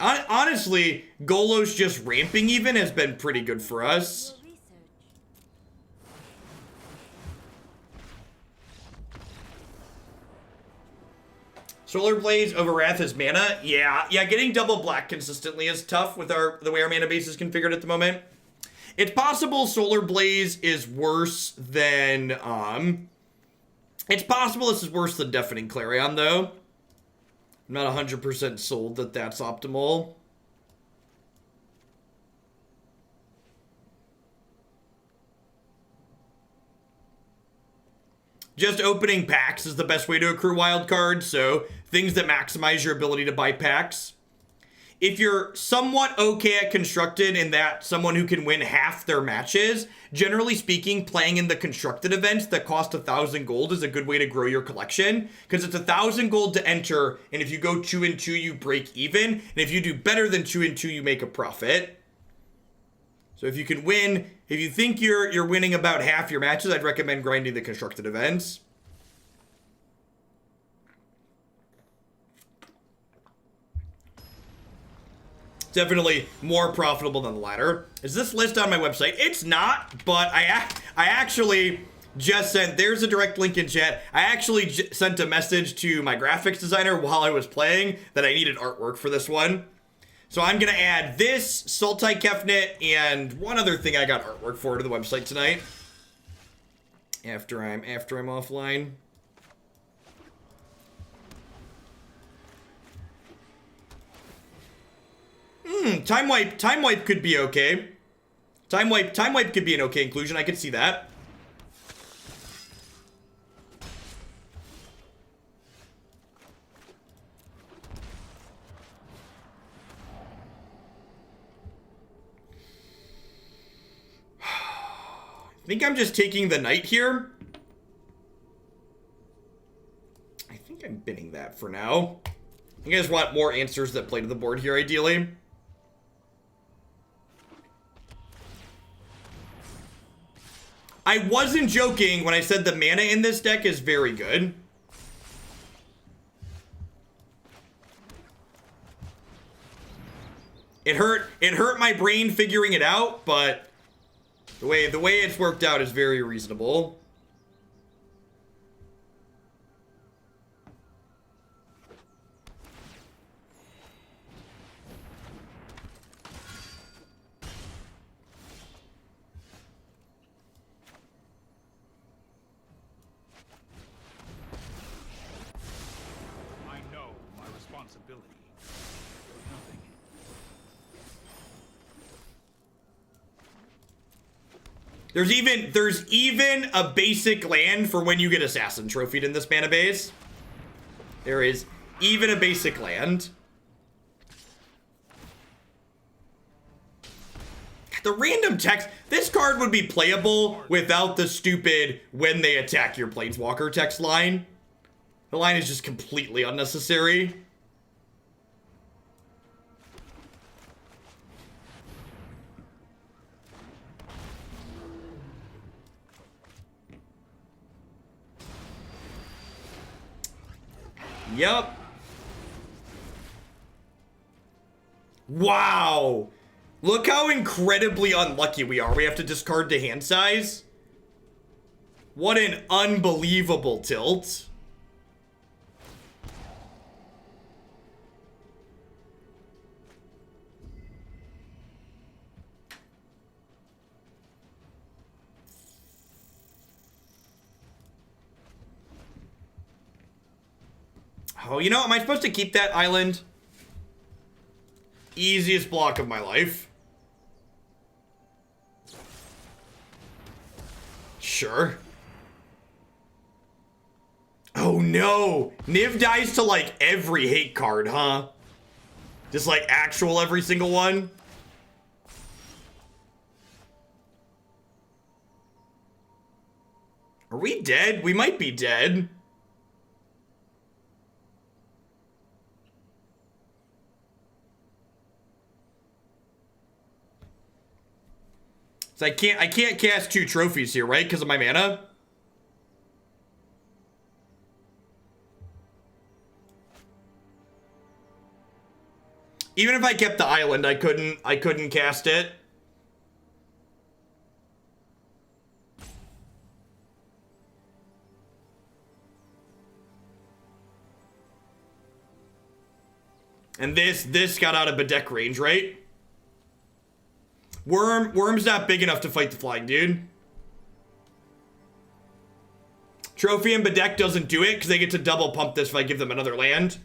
Honestly, Golos just ramping even has been pretty good for us. Solar Blaze over Wrath's mana? Yeah, getting double black consistently is tough with the way our mana base is configured at the moment. It's possible Solar Blaze is worse than, it's possible this is worse than Deafening Clarion, though. I'm not 100% sold that that's optimal. Just opening packs is the best way to accrue wild cards, so things that maximize your ability to buy packs. If you're somewhat okay at Constructed in that someone who can win half their matches, generally speaking, playing in the Constructed events that cost 1,000 gold is a good way to grow your collection, because it's 1,000 gold to enter, and if you go 2-2, you break even, and if you do better than 2-2, you make a profit. So if you can win, if you think you're winning about half your matches, I'd recommend grinding the Constructed events. Definitely more profitable than the latter. Is this list on my website? It's not, but I actually just sent, there's a direct link in chat. I actually sent a message to my graphics designer while I was playing that I needed artwork for this one. So I'm gonna add this, Sultai Kefnet, and one other thing I got artwork for to the website tonight. After I'm offline. Time wipe could be okay. Time wipe could be an okay inclusion. I could see that. I think I'm just taking the knight here. I think I'm binning that for now. You guys want more answers that play to the board here, ideally. I wasn't joking when I said the mana in this deck is very good. It hurt my brain figuring it out, but the way it's worked out is very reasonable. I know my responsibility. Nothing. There's even a basic land for when you get Assassin Trophied in this mana base. There is even a basic land. God The random text, this card would be playable without the stupid when they attack your planeswalker text line. The line is just completely unnecessary. Yep. Wow. Look how incredibly unlucky we are. We have to discard to hand size. What an unbelievable tilt. Oh, you know, am I supposed to keep that island? Easiest block of my life. Sure. Oh no! Niv dies to like every hate card, huh? Just like actual every single one? Are we dead? We might be dead. So I can't cast 2 trophies here, right? Because of my mana? Even if I kept the island, I couldn't cast it. And this got out of Bedeck range, right? Wurm's not big enough to fight the flying dude. Trophy and Bedeck doesn't do it because they get to double pump this if I give them another land.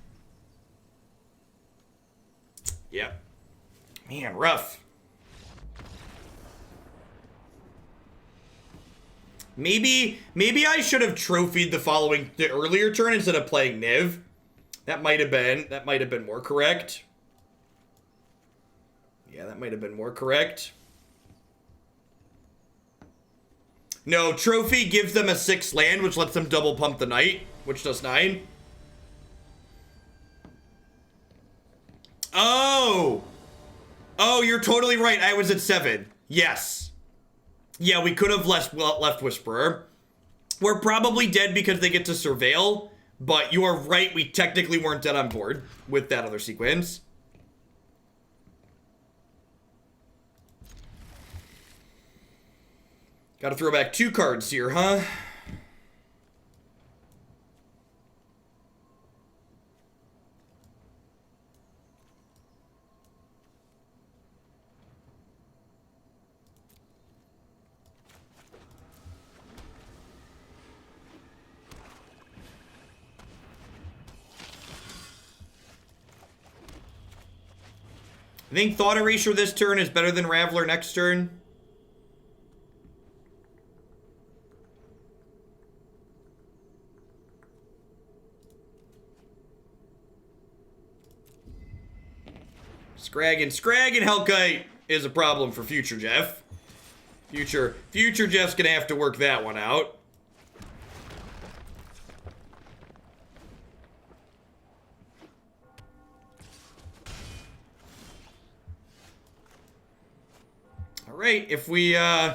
Yep. Man, rough. Maybe I should have trophied the earlier turn instead of playing Niv. That might have been more correct. Yeah, that might have been more correct. No, trophy gives them a 6 land, which lets them double pump the knight, which does 9. Oh! Oh, you're totally right. I was at 7. Yes. Yeah, we could have left Whisperer. We're probably dead because they get to surveil, but you are right. We technically weren't dead on board with that other sequence. Gotta throw back 2 cards here, huh? I think Thought Erasure this turn is better than Raveler next turn. Scrag and Hellkite is a problem for future Jeff. Future Jeff's gonna have to work that one out. All right, if we Sorry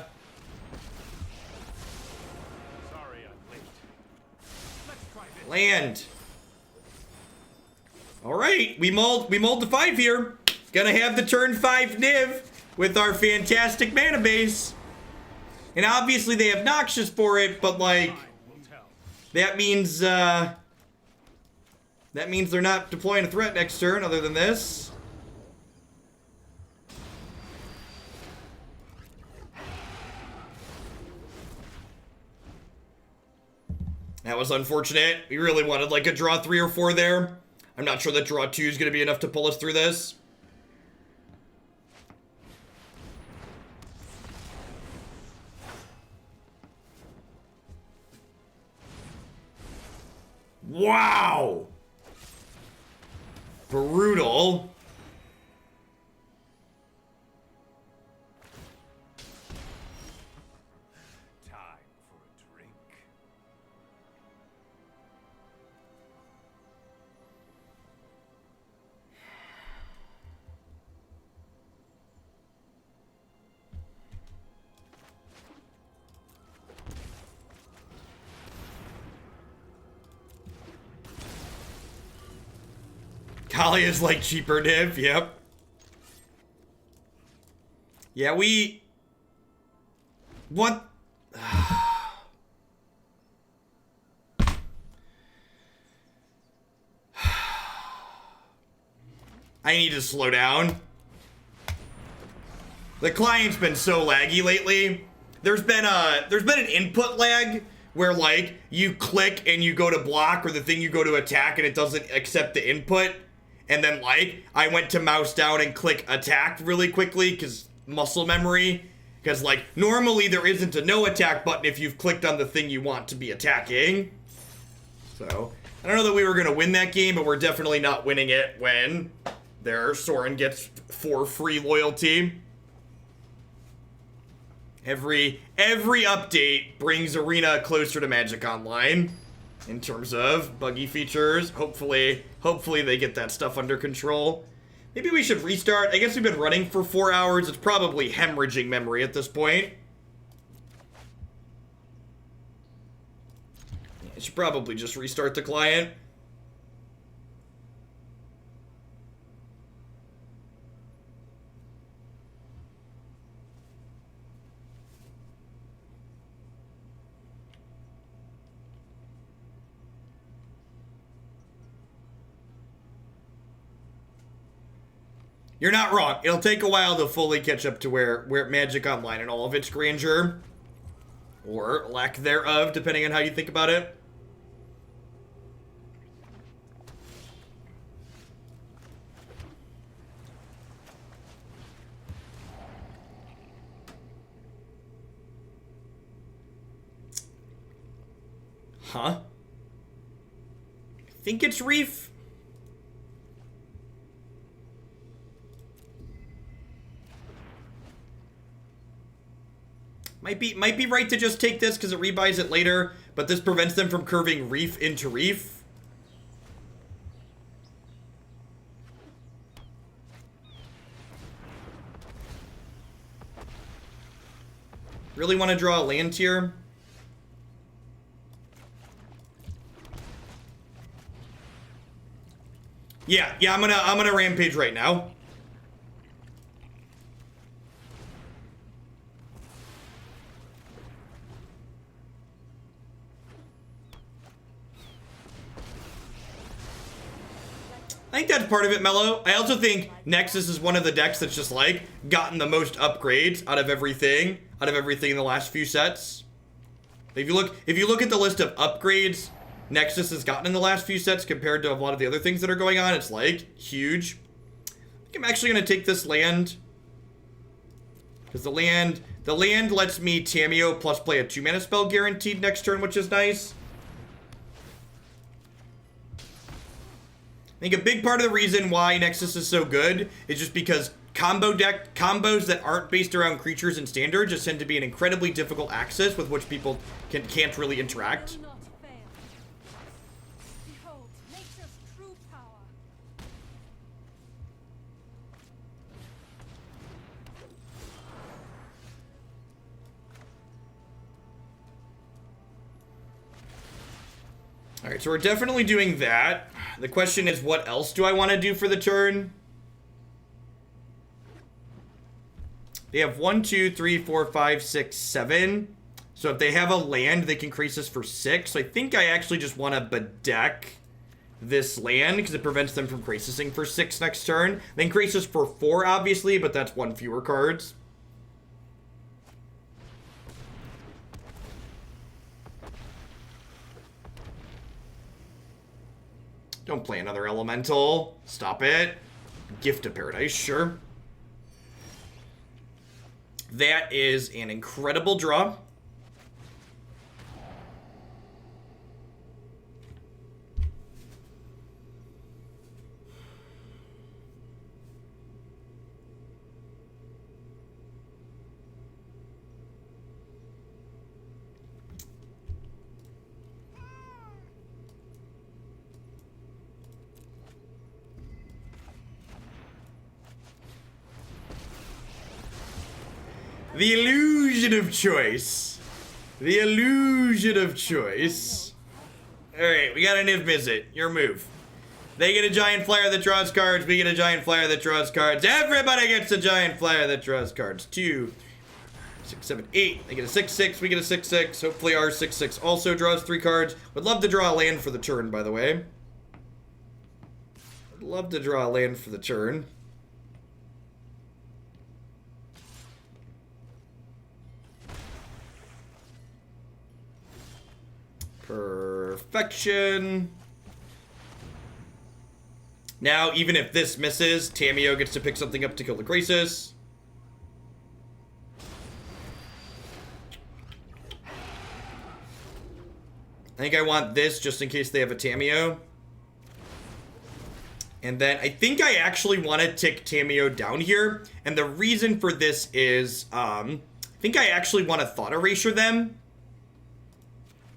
I'm late. Let's try this. land. All right, we mulled the 5 here. Gonna have the turn 5 Niv with our fantastic mana base. And obviously they have Noxious for it, but like Time will tell. that means they're not deploying a threat next turn other than this. That was unfortunate. We really wanted like a draw 3 or 4 there. I'm not sure that draw 2 is going to be enough to pull us through this. Wow! Brutal. Kali is like cheaper Niv, yep. Yeah, we... What? I need to slow down. The client's been so laggy lately. There's been an input lag where like you click and you go to block, or the thing you go to attack and it doesn't accept the input. And then like I went to mouse down and click attack really quickly because muscle memory. Because like normally there isn't a no attack button if you've clicked on the thing you want to be attacking. So I don't know that we were gonna win that game, but we're definitely not winning it when their Soren gets 4 free loyalty. Every update brings Arena closer to Magic Online in terms of buggy features. Hopefully they get that stuff under control. Maybe we should restart. I guess we've been running for 4 hours. It's probably hemorrhaging memory at this point. I should probably just restart the client. You're not wrong. It'll take a while to fully catch up to where Magic Online and all of its grandeur, or lack thereof, depending on how you think about it. Huh? I think it's Reef. Might be right to just take this because it rebuys it later, but this prevents them from curving Reef into Reef. Really want to draw a land here? Yeah, I'm gonna Rampage right now. I think that's part of it, Mello. I also think Nexus is one of the decks that's just like gotten the most upgrades out of everything in the last few sets. If you look at the list of upgrades Nexus has gotten in the last few sets compared to a lot of the other things that are going on, it's like huge. I think I'm actually gonna take this land because the land lets me Tamiyo plus play a 2-mana spell guaranteed next turn, which is nice. I think a big part of the reason why Nexus is so good is just because combos that aren't based around creatures and standard just tend to be an incredibly difficult axis with which people can't really interact. Do not fail. Behold, nature's true power. Alright, so we're definitely doing that. The question is, what else do I want to do for the turn? They have 1, 2, 3, 4, 5, 6, 7. So if they have a land, they can increase this for 6. So I think I actually just want to Bedeck this land because it prevents them from crasising for 6 next turn. They increase this for 4, obviously, but that's 1 fewer cards. Don't play another elemental. Stop it. Gift of Paradise, sure. That is an incredible draw. The illusion of choice. The illusion of choice. Alright, we got a Niv-Mizzet. Your move. They get a giant flyer that draws cards. We get a giant flyer that draws cards. Everybody gets a giant flyer that draws cards. 2, 6, 7, 8. They get a 6/6. We get a 6/6. Hopefully our 6/6 also draws 3 cards. Would love to draw a land for the turn, by the way. Would love to draw a land for the turn. Perfection. Now, even if this misses, Tamiyo gets to pick something up to kill the Graces. I think I want this just in case they have a Tamiyo. And then I think I actually want to tick Tamiyo down here. And the reason for this is, I think I actually want to Thought Erasure them.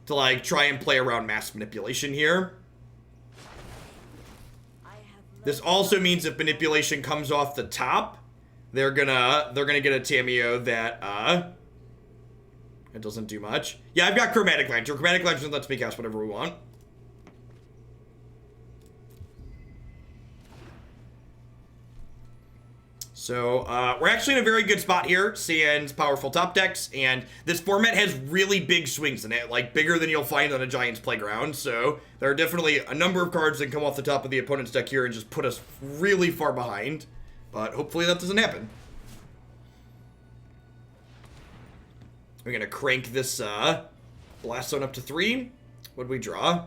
To, like, try and play around mass manipulation here. This also means if manipulation comes off the top, they're gonna get a Tamiyo that it doesn't do much. Yeah, I've got Chromatic Lantern. Chromatic Lantern lets me cast whatever we want. So, we're actually in a very good spot here. Sans powerful top decks, and this format has really big swings in it, like bigger than you'll find on a Giant's Playground. So, there are definitely a number of cards that come off the top of the opponent's deck here and just put us really far behind. But hopefully that doesn't happen. We're gonna crank this Blast Zone up to 3. What'd we draw?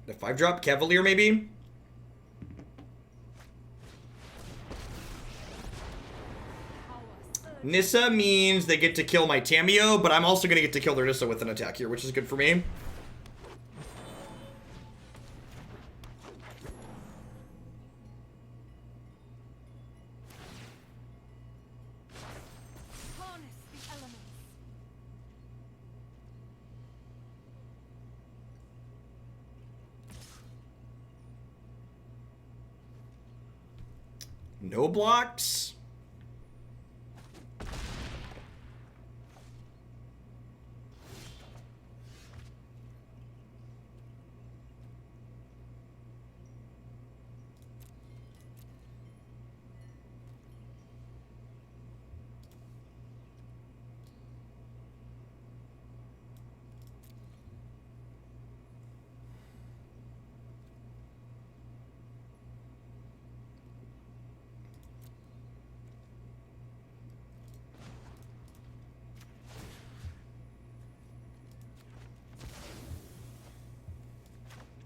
The 5-drop? Cavalier, maybe? Nissa means they get to kill my Tamiyo, but I'm also going to get to kill their Nissa with an attack here, which is good for me. No blocks.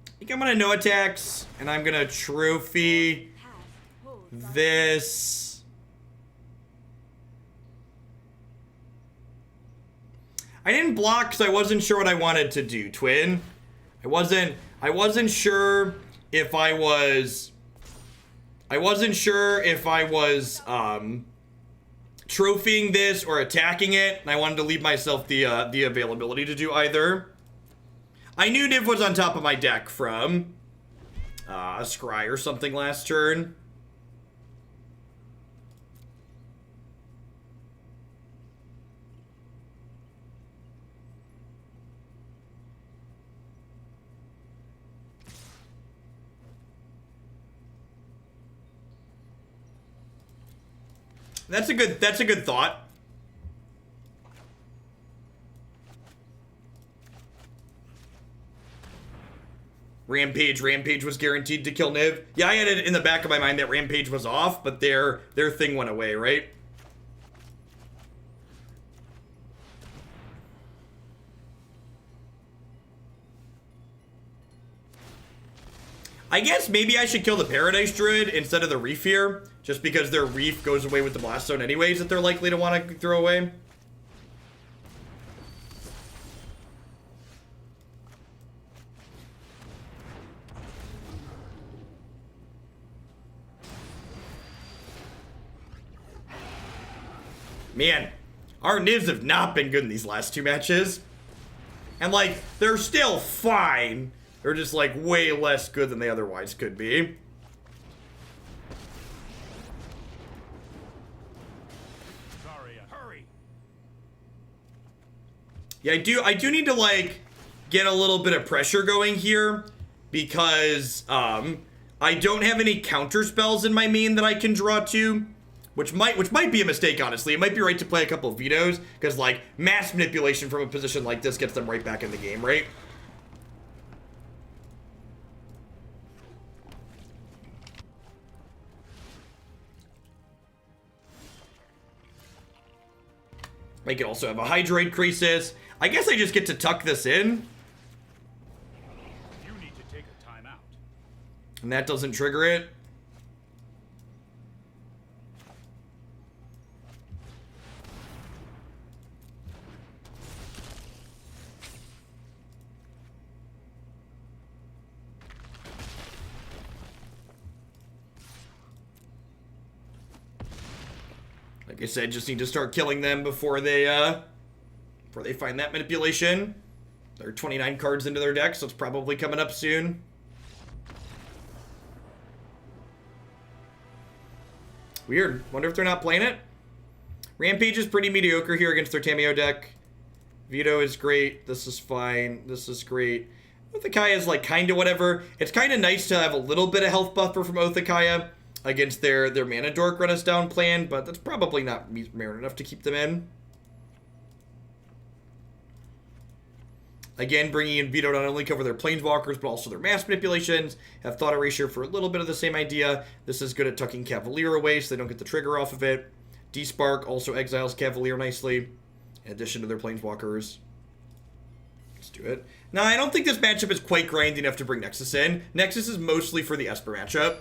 I think I'm gonna no attacks, and I'm gonna trophy this. I didn't block because I wasn't sure what I wanted to do, Twin. I wasn't sure if I was trophying this or attacking it, and I wanted to leave myself the availability to do either. I knew Niv was on top of my deck from a Scry or something last turn. That's a good thought. Rampage was guaranteed to kill Niv. Yeah, I had it in the back of my mind that Rampage was off, but their thing went away, right? I guess maybe I should kill the Paradise Druid instead of the Reef here, just because their Reef goes away with the Blast Zone anyways that they're likely to want to throw away. Man, our Nivs have not been good in these last 2 matches. And, like, they're still fine. They're just, like, way less good than they otherwise could be. Sorry, hurry. Yeah, I do need to, like, get a little bit of pressure going here. Because, I I don't have any counter spells in my main that I can draw to, which might be a mistake, honestly. It might be right to play a couple of vetoes, because, like, mass manipulation from a position like this gets them right back in the game, right? I can also have a Hydrate Crisis. I guess I just get to tuck this in. You need to take a time out. And that doesn't trigger it. Like I said, just need to start killing them before they find that manipulation. There are 29 cards into their deck, so it's probably coming up soon. Weird. Wonder if they're not playing it. Rampage is pretty mediocre here against their Tamiyo deck. Veto is great. This is fine. This is great. Othakaya is like kind of whatever. It's kind of nice to have a little bit of health buffer from Othakaya against their Mana Dork Run Us Down plan, but that's probably not merit enough to keep them in. Again, bringing in Veto not only cover their Planeswalkers, but also their mass manipulations. Have Thought Erasure for a little bit of the same idea. This is good at tucking Cavalier away so they don't get the trigger off of it. Despark also exiles Cavalier nicely, in addition to their Planeswalkers. Let's do it. Now, I don't think this matchup is quite grindy enough to bring Nexus in. Nexus is mostly for the Esper matchup.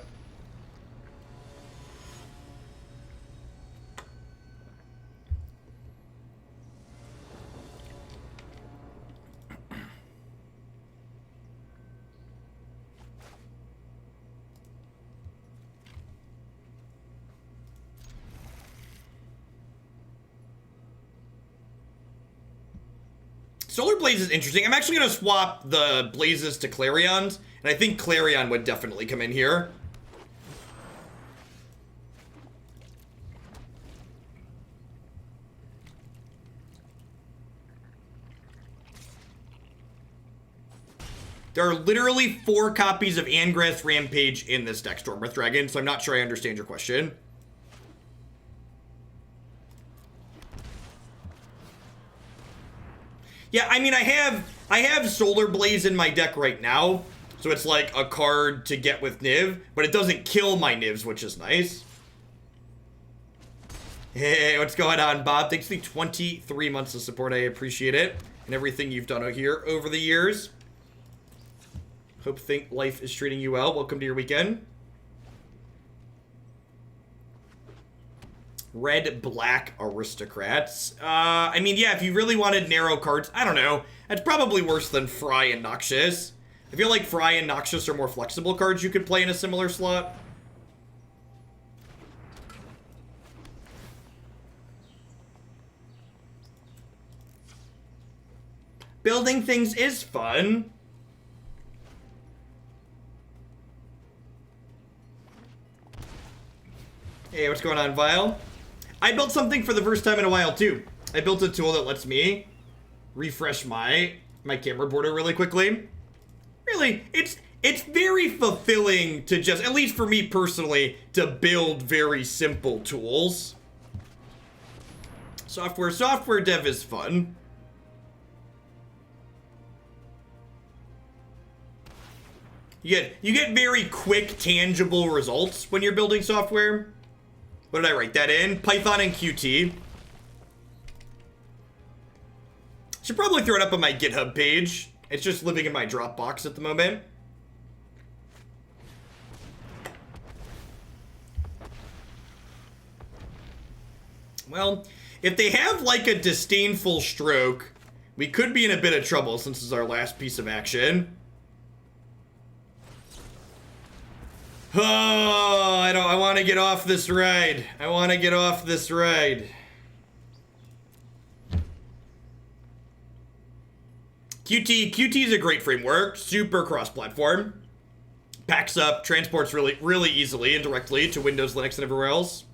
Solar Blaze is interesting. I'm actually going to swap the Blazes to Clarions, and I think Clarion would definitely come in here. There are literally 4 copies of Angrath Rampage in this deck, Stormbreath Dragon, so I'm not sure I understand your question. Yeah, I mean, I have Solar Blaze in my deck right now, so it's like a card to get with Niv, but it doesn't kill my Nivs, which is nice. Hey, what's going on, Bob? Thanks for the 23 months of support. I appreciate it, and everything you've done out here over the years. Hope life is treating you well. Welcome to your weekend. Red-black Aristocrats. I mean, yeah, if you really wanted narrow cards, I don't know. That's probably worse than Fry and Noxious. I feel like Fry and Noxious are more flexible cards you could play in a similar slot. Building things is fun. Hey, what's going on, Vile? I built something for the first time in a while, too. I built a tool that lets me refresh my camera border really quickly. Really, it's very fulfilling to just, at least for me personally, to build very simple tools. Software dev is fun. You get very quick, tangible results when you're building software. What did I write that in? Python and Qt. Should probably throw it up on my GitHub page. It's just living in my Dropbox at the moment. Well, if they have like a disdainful stroke, we could be in a bit of trouble since this is our last piece of action. Oh, I want to get off this ride. I want to get off this ride. Qt is a great framework. Super cross-platform. Packs up, transports really easily and directly to Windows, Linux, and everywhere else.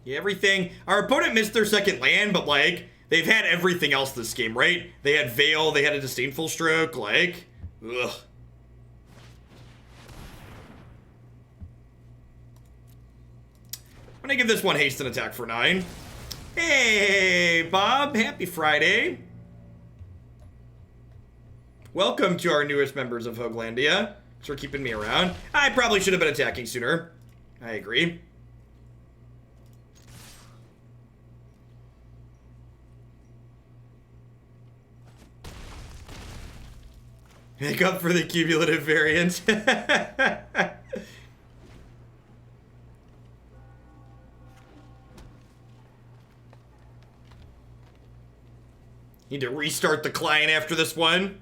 Yeah, everything. Our opponent missed their second land, but like, they've had everything else this game, right? They had Veil, they had a Disdainful Stroke, like, Ugh. I'm gonna give this one haste and attack for 9. Hey, Bob. Happy Friday. Welcome to our newest members of Hoaglandia. Thanks for keeping me around. I probably should have been attacking sooner. I agree. Make up for the cumulative variance. Need to restart the client after this one.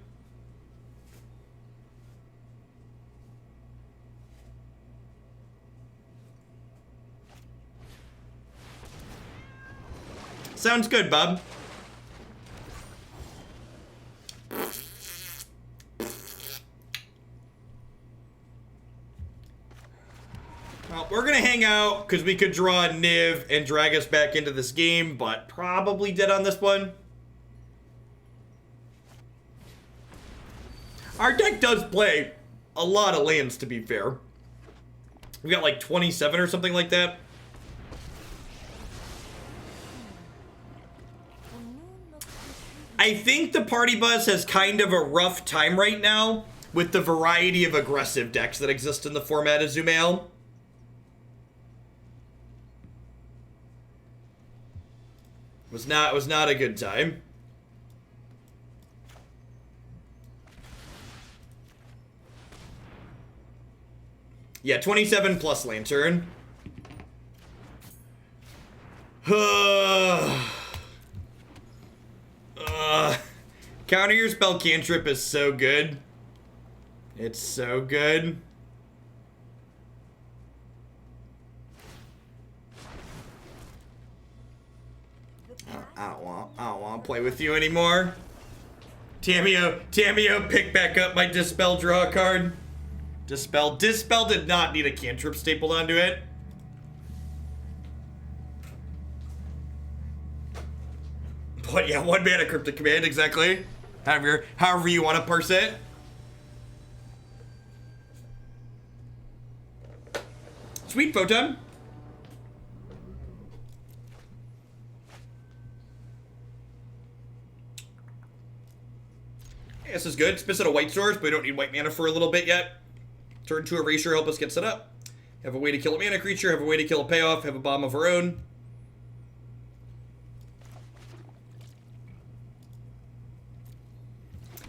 Sounds good, bub. Well, we're gonna hang out because we could draw a Niv and drag us back into this game, but probably dead on this one. Our deck does play a lot of lands, to be fair. We got like 27 or something like that. I think the party bus has kind of a rough time right now with the variety of aggressive decks that exist in the format of Zumail. Was not a good time. Yeah, 27 plus Lantern. Counter your spell cantrip is so good. It's so good. I don't want to play with you anymore. Tamiyo, pick back up my Dispel, draw a card. Dispel did not need a cantrip stapled onto it. But yeah, 1 mana cryptic command, exactly. However you want to parse it. Sweet photon. Hey, this is good. Spits out a white source, but we don't need white mana for a little bit yet. Turn 2 Erasure, help us get set up. Have a way to kill a mana creature, have a way to kill a payoff, have a bomb of our own.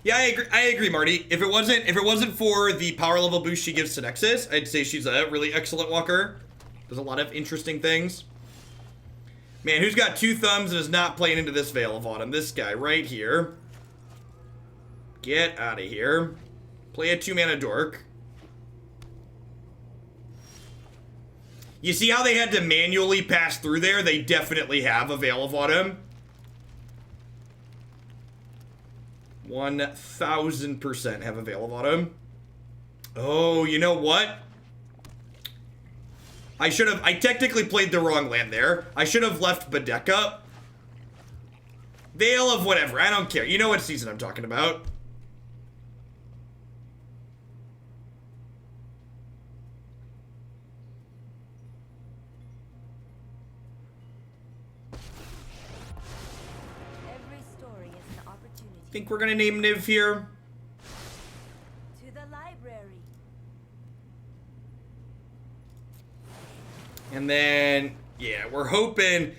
Yeah, I agree, Marty. If it wasn't for the power level boost she gives to Nexus, I'd say she's a really excellent walker. Does a lot of interesting things. Man, who's got 2 thumbs and is not playing into this Veil of Autumn? This guy right here. Get out of here. Play a 2 mana dork. You see how they had to manually pass through there? They definitely have a Veil of Autumn. 1000% have a Veil of Autumn. Oh, you know what? I technically played the wrong land there. I should have left Bedeck up. Veil of whatever, I don't care. You know what season I'm talking about. Think we're gonna name Niv here. To the library. And then, yeah, we were hoping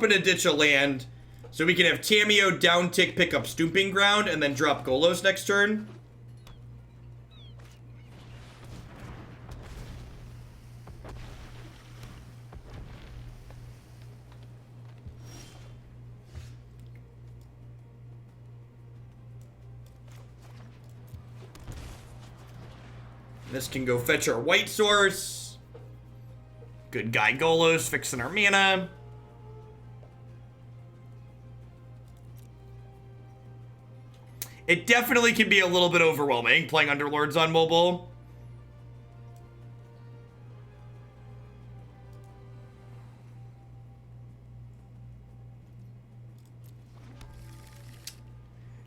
to ditch a land so we can have Tamiyo down tick pick up Stomping Ground and then drop Golos next turn. This can go fetch our white source. Good guy Golos fixing our mana. It definitely can be a little bit overwhelming playing Underlords on mobile.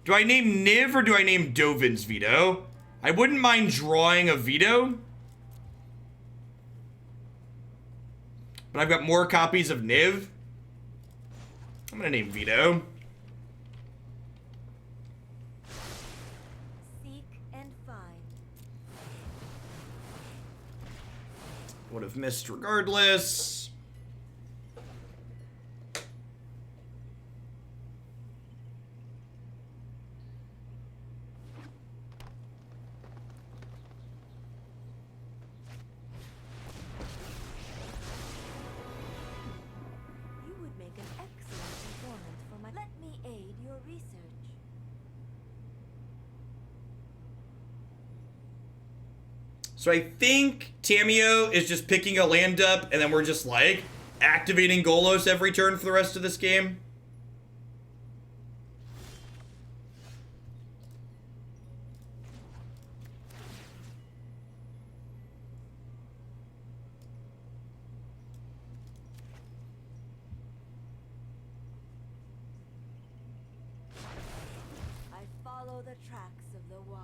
Do I name Niv or do I name Dovin's Veto? I wouldn't mind drawing a Veto. But I've got more copies of Niv. I'm gonna name Veto. Seek and find. Would have missed regardless. You would make an excellent informant for my. Let me aid your research. So I think Tamiyo is just picking a land up, and then we're just like activating Golos every turn for the rest of this game. I follow the tracks of the wise.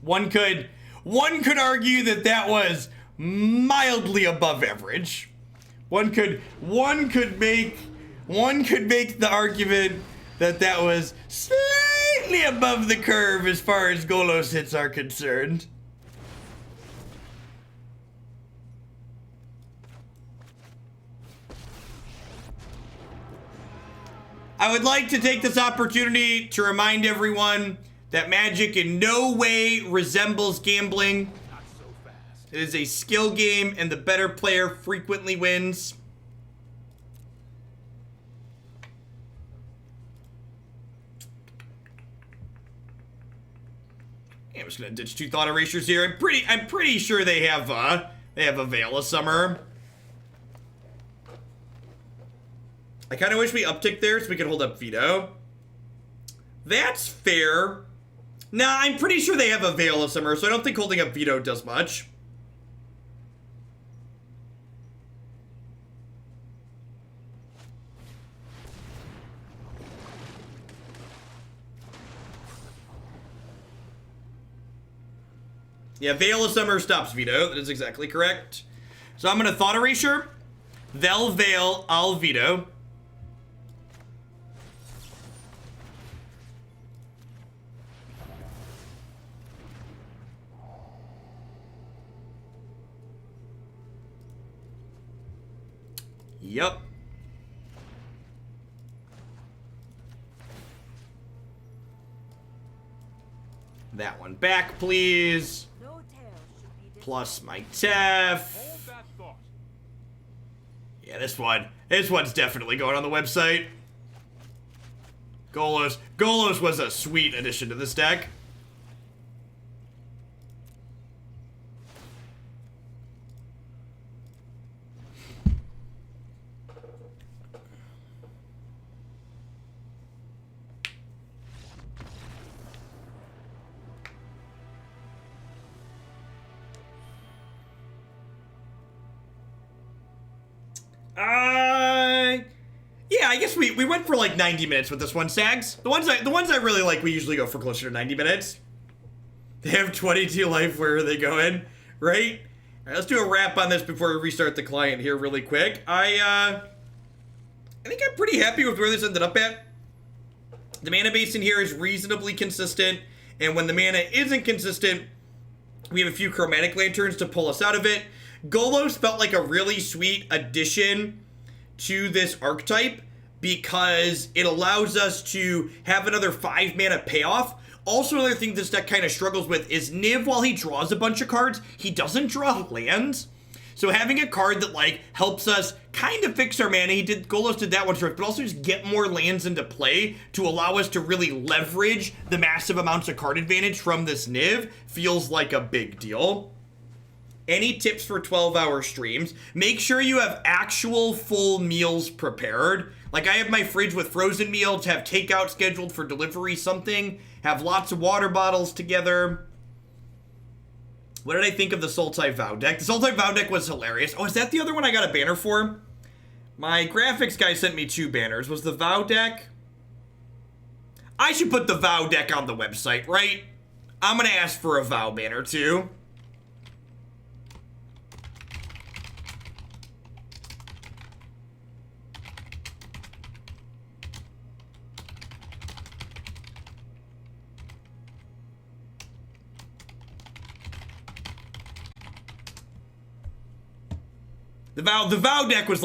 One could argue that that was mildly above average. One could make the argument that that was slightly above the curve as far as Golos hits are concerned. I would like to take this opportunity to remind everyone that Magic in no way resembles gambling. Not so fast. It is a skill game, and the better player frequently wins. Yeah, I'm just gonna ditch 2 Thought Erasures here. I'm pretty sure they have a Veil of Summer. I kind of wish we upticked there so we could hold up Veto. That's fair. Nah, I'm pretty sure they have a Veil of Summer, so I don't think holding up Veto does much. Yeah, Veil of Summer stops Veto. That is exactly correct. So I'm going to Thought Erasure. They'll Veil, I'll Veto. Yup. That one back, please. No tale should be Plus my Hold Tef. that thought. Yeah, this one's definitely going on the website. Golos was a sweet addition to this deck. Yeah, I guess we went for like 90 minutes with this one, Sags. The ones I really like, we usually go for closer to 90 minutes. They have 22 life. Where are they going? Right? All right, let's do a wrap on this before we restart the client here really quick. I think I'm pretty happy with where this ended up at. The mana base in here is reasonably consistent, and when the mana isn't consistent, we have a few Chromatic Lanterns to pull us out of it. Golos felt like a really sweet addition to this archetype because it allows us to have another 5 mana payoff. Also, another thing this deck kind of struggles with is Niv, while he draws a bunch of cards, he doesn't draw lands. So having a card that like helps us kind of fix our mana, Golos did that one first, but also just get more lands into play to allow us to really leverage the massive amounts of card advantage from this Niv feels like a big deal. Any tips for 12-hour streams? Make sure you have actual full meals prepared. Like I have my fridge with frozen meals, have takeout scheduled for delivery something, have lots of water bottles together. What did I think of the Sultai Vow deck? The Sultai Vow deck was hilarious. Oh, is that the other one I got a banner for? My graphics guy sent me 2 banners. Was the Vow deck? I should put the Vow deck on the website, right? I'm gonna ask for a Vow banner too. The Vow deck was like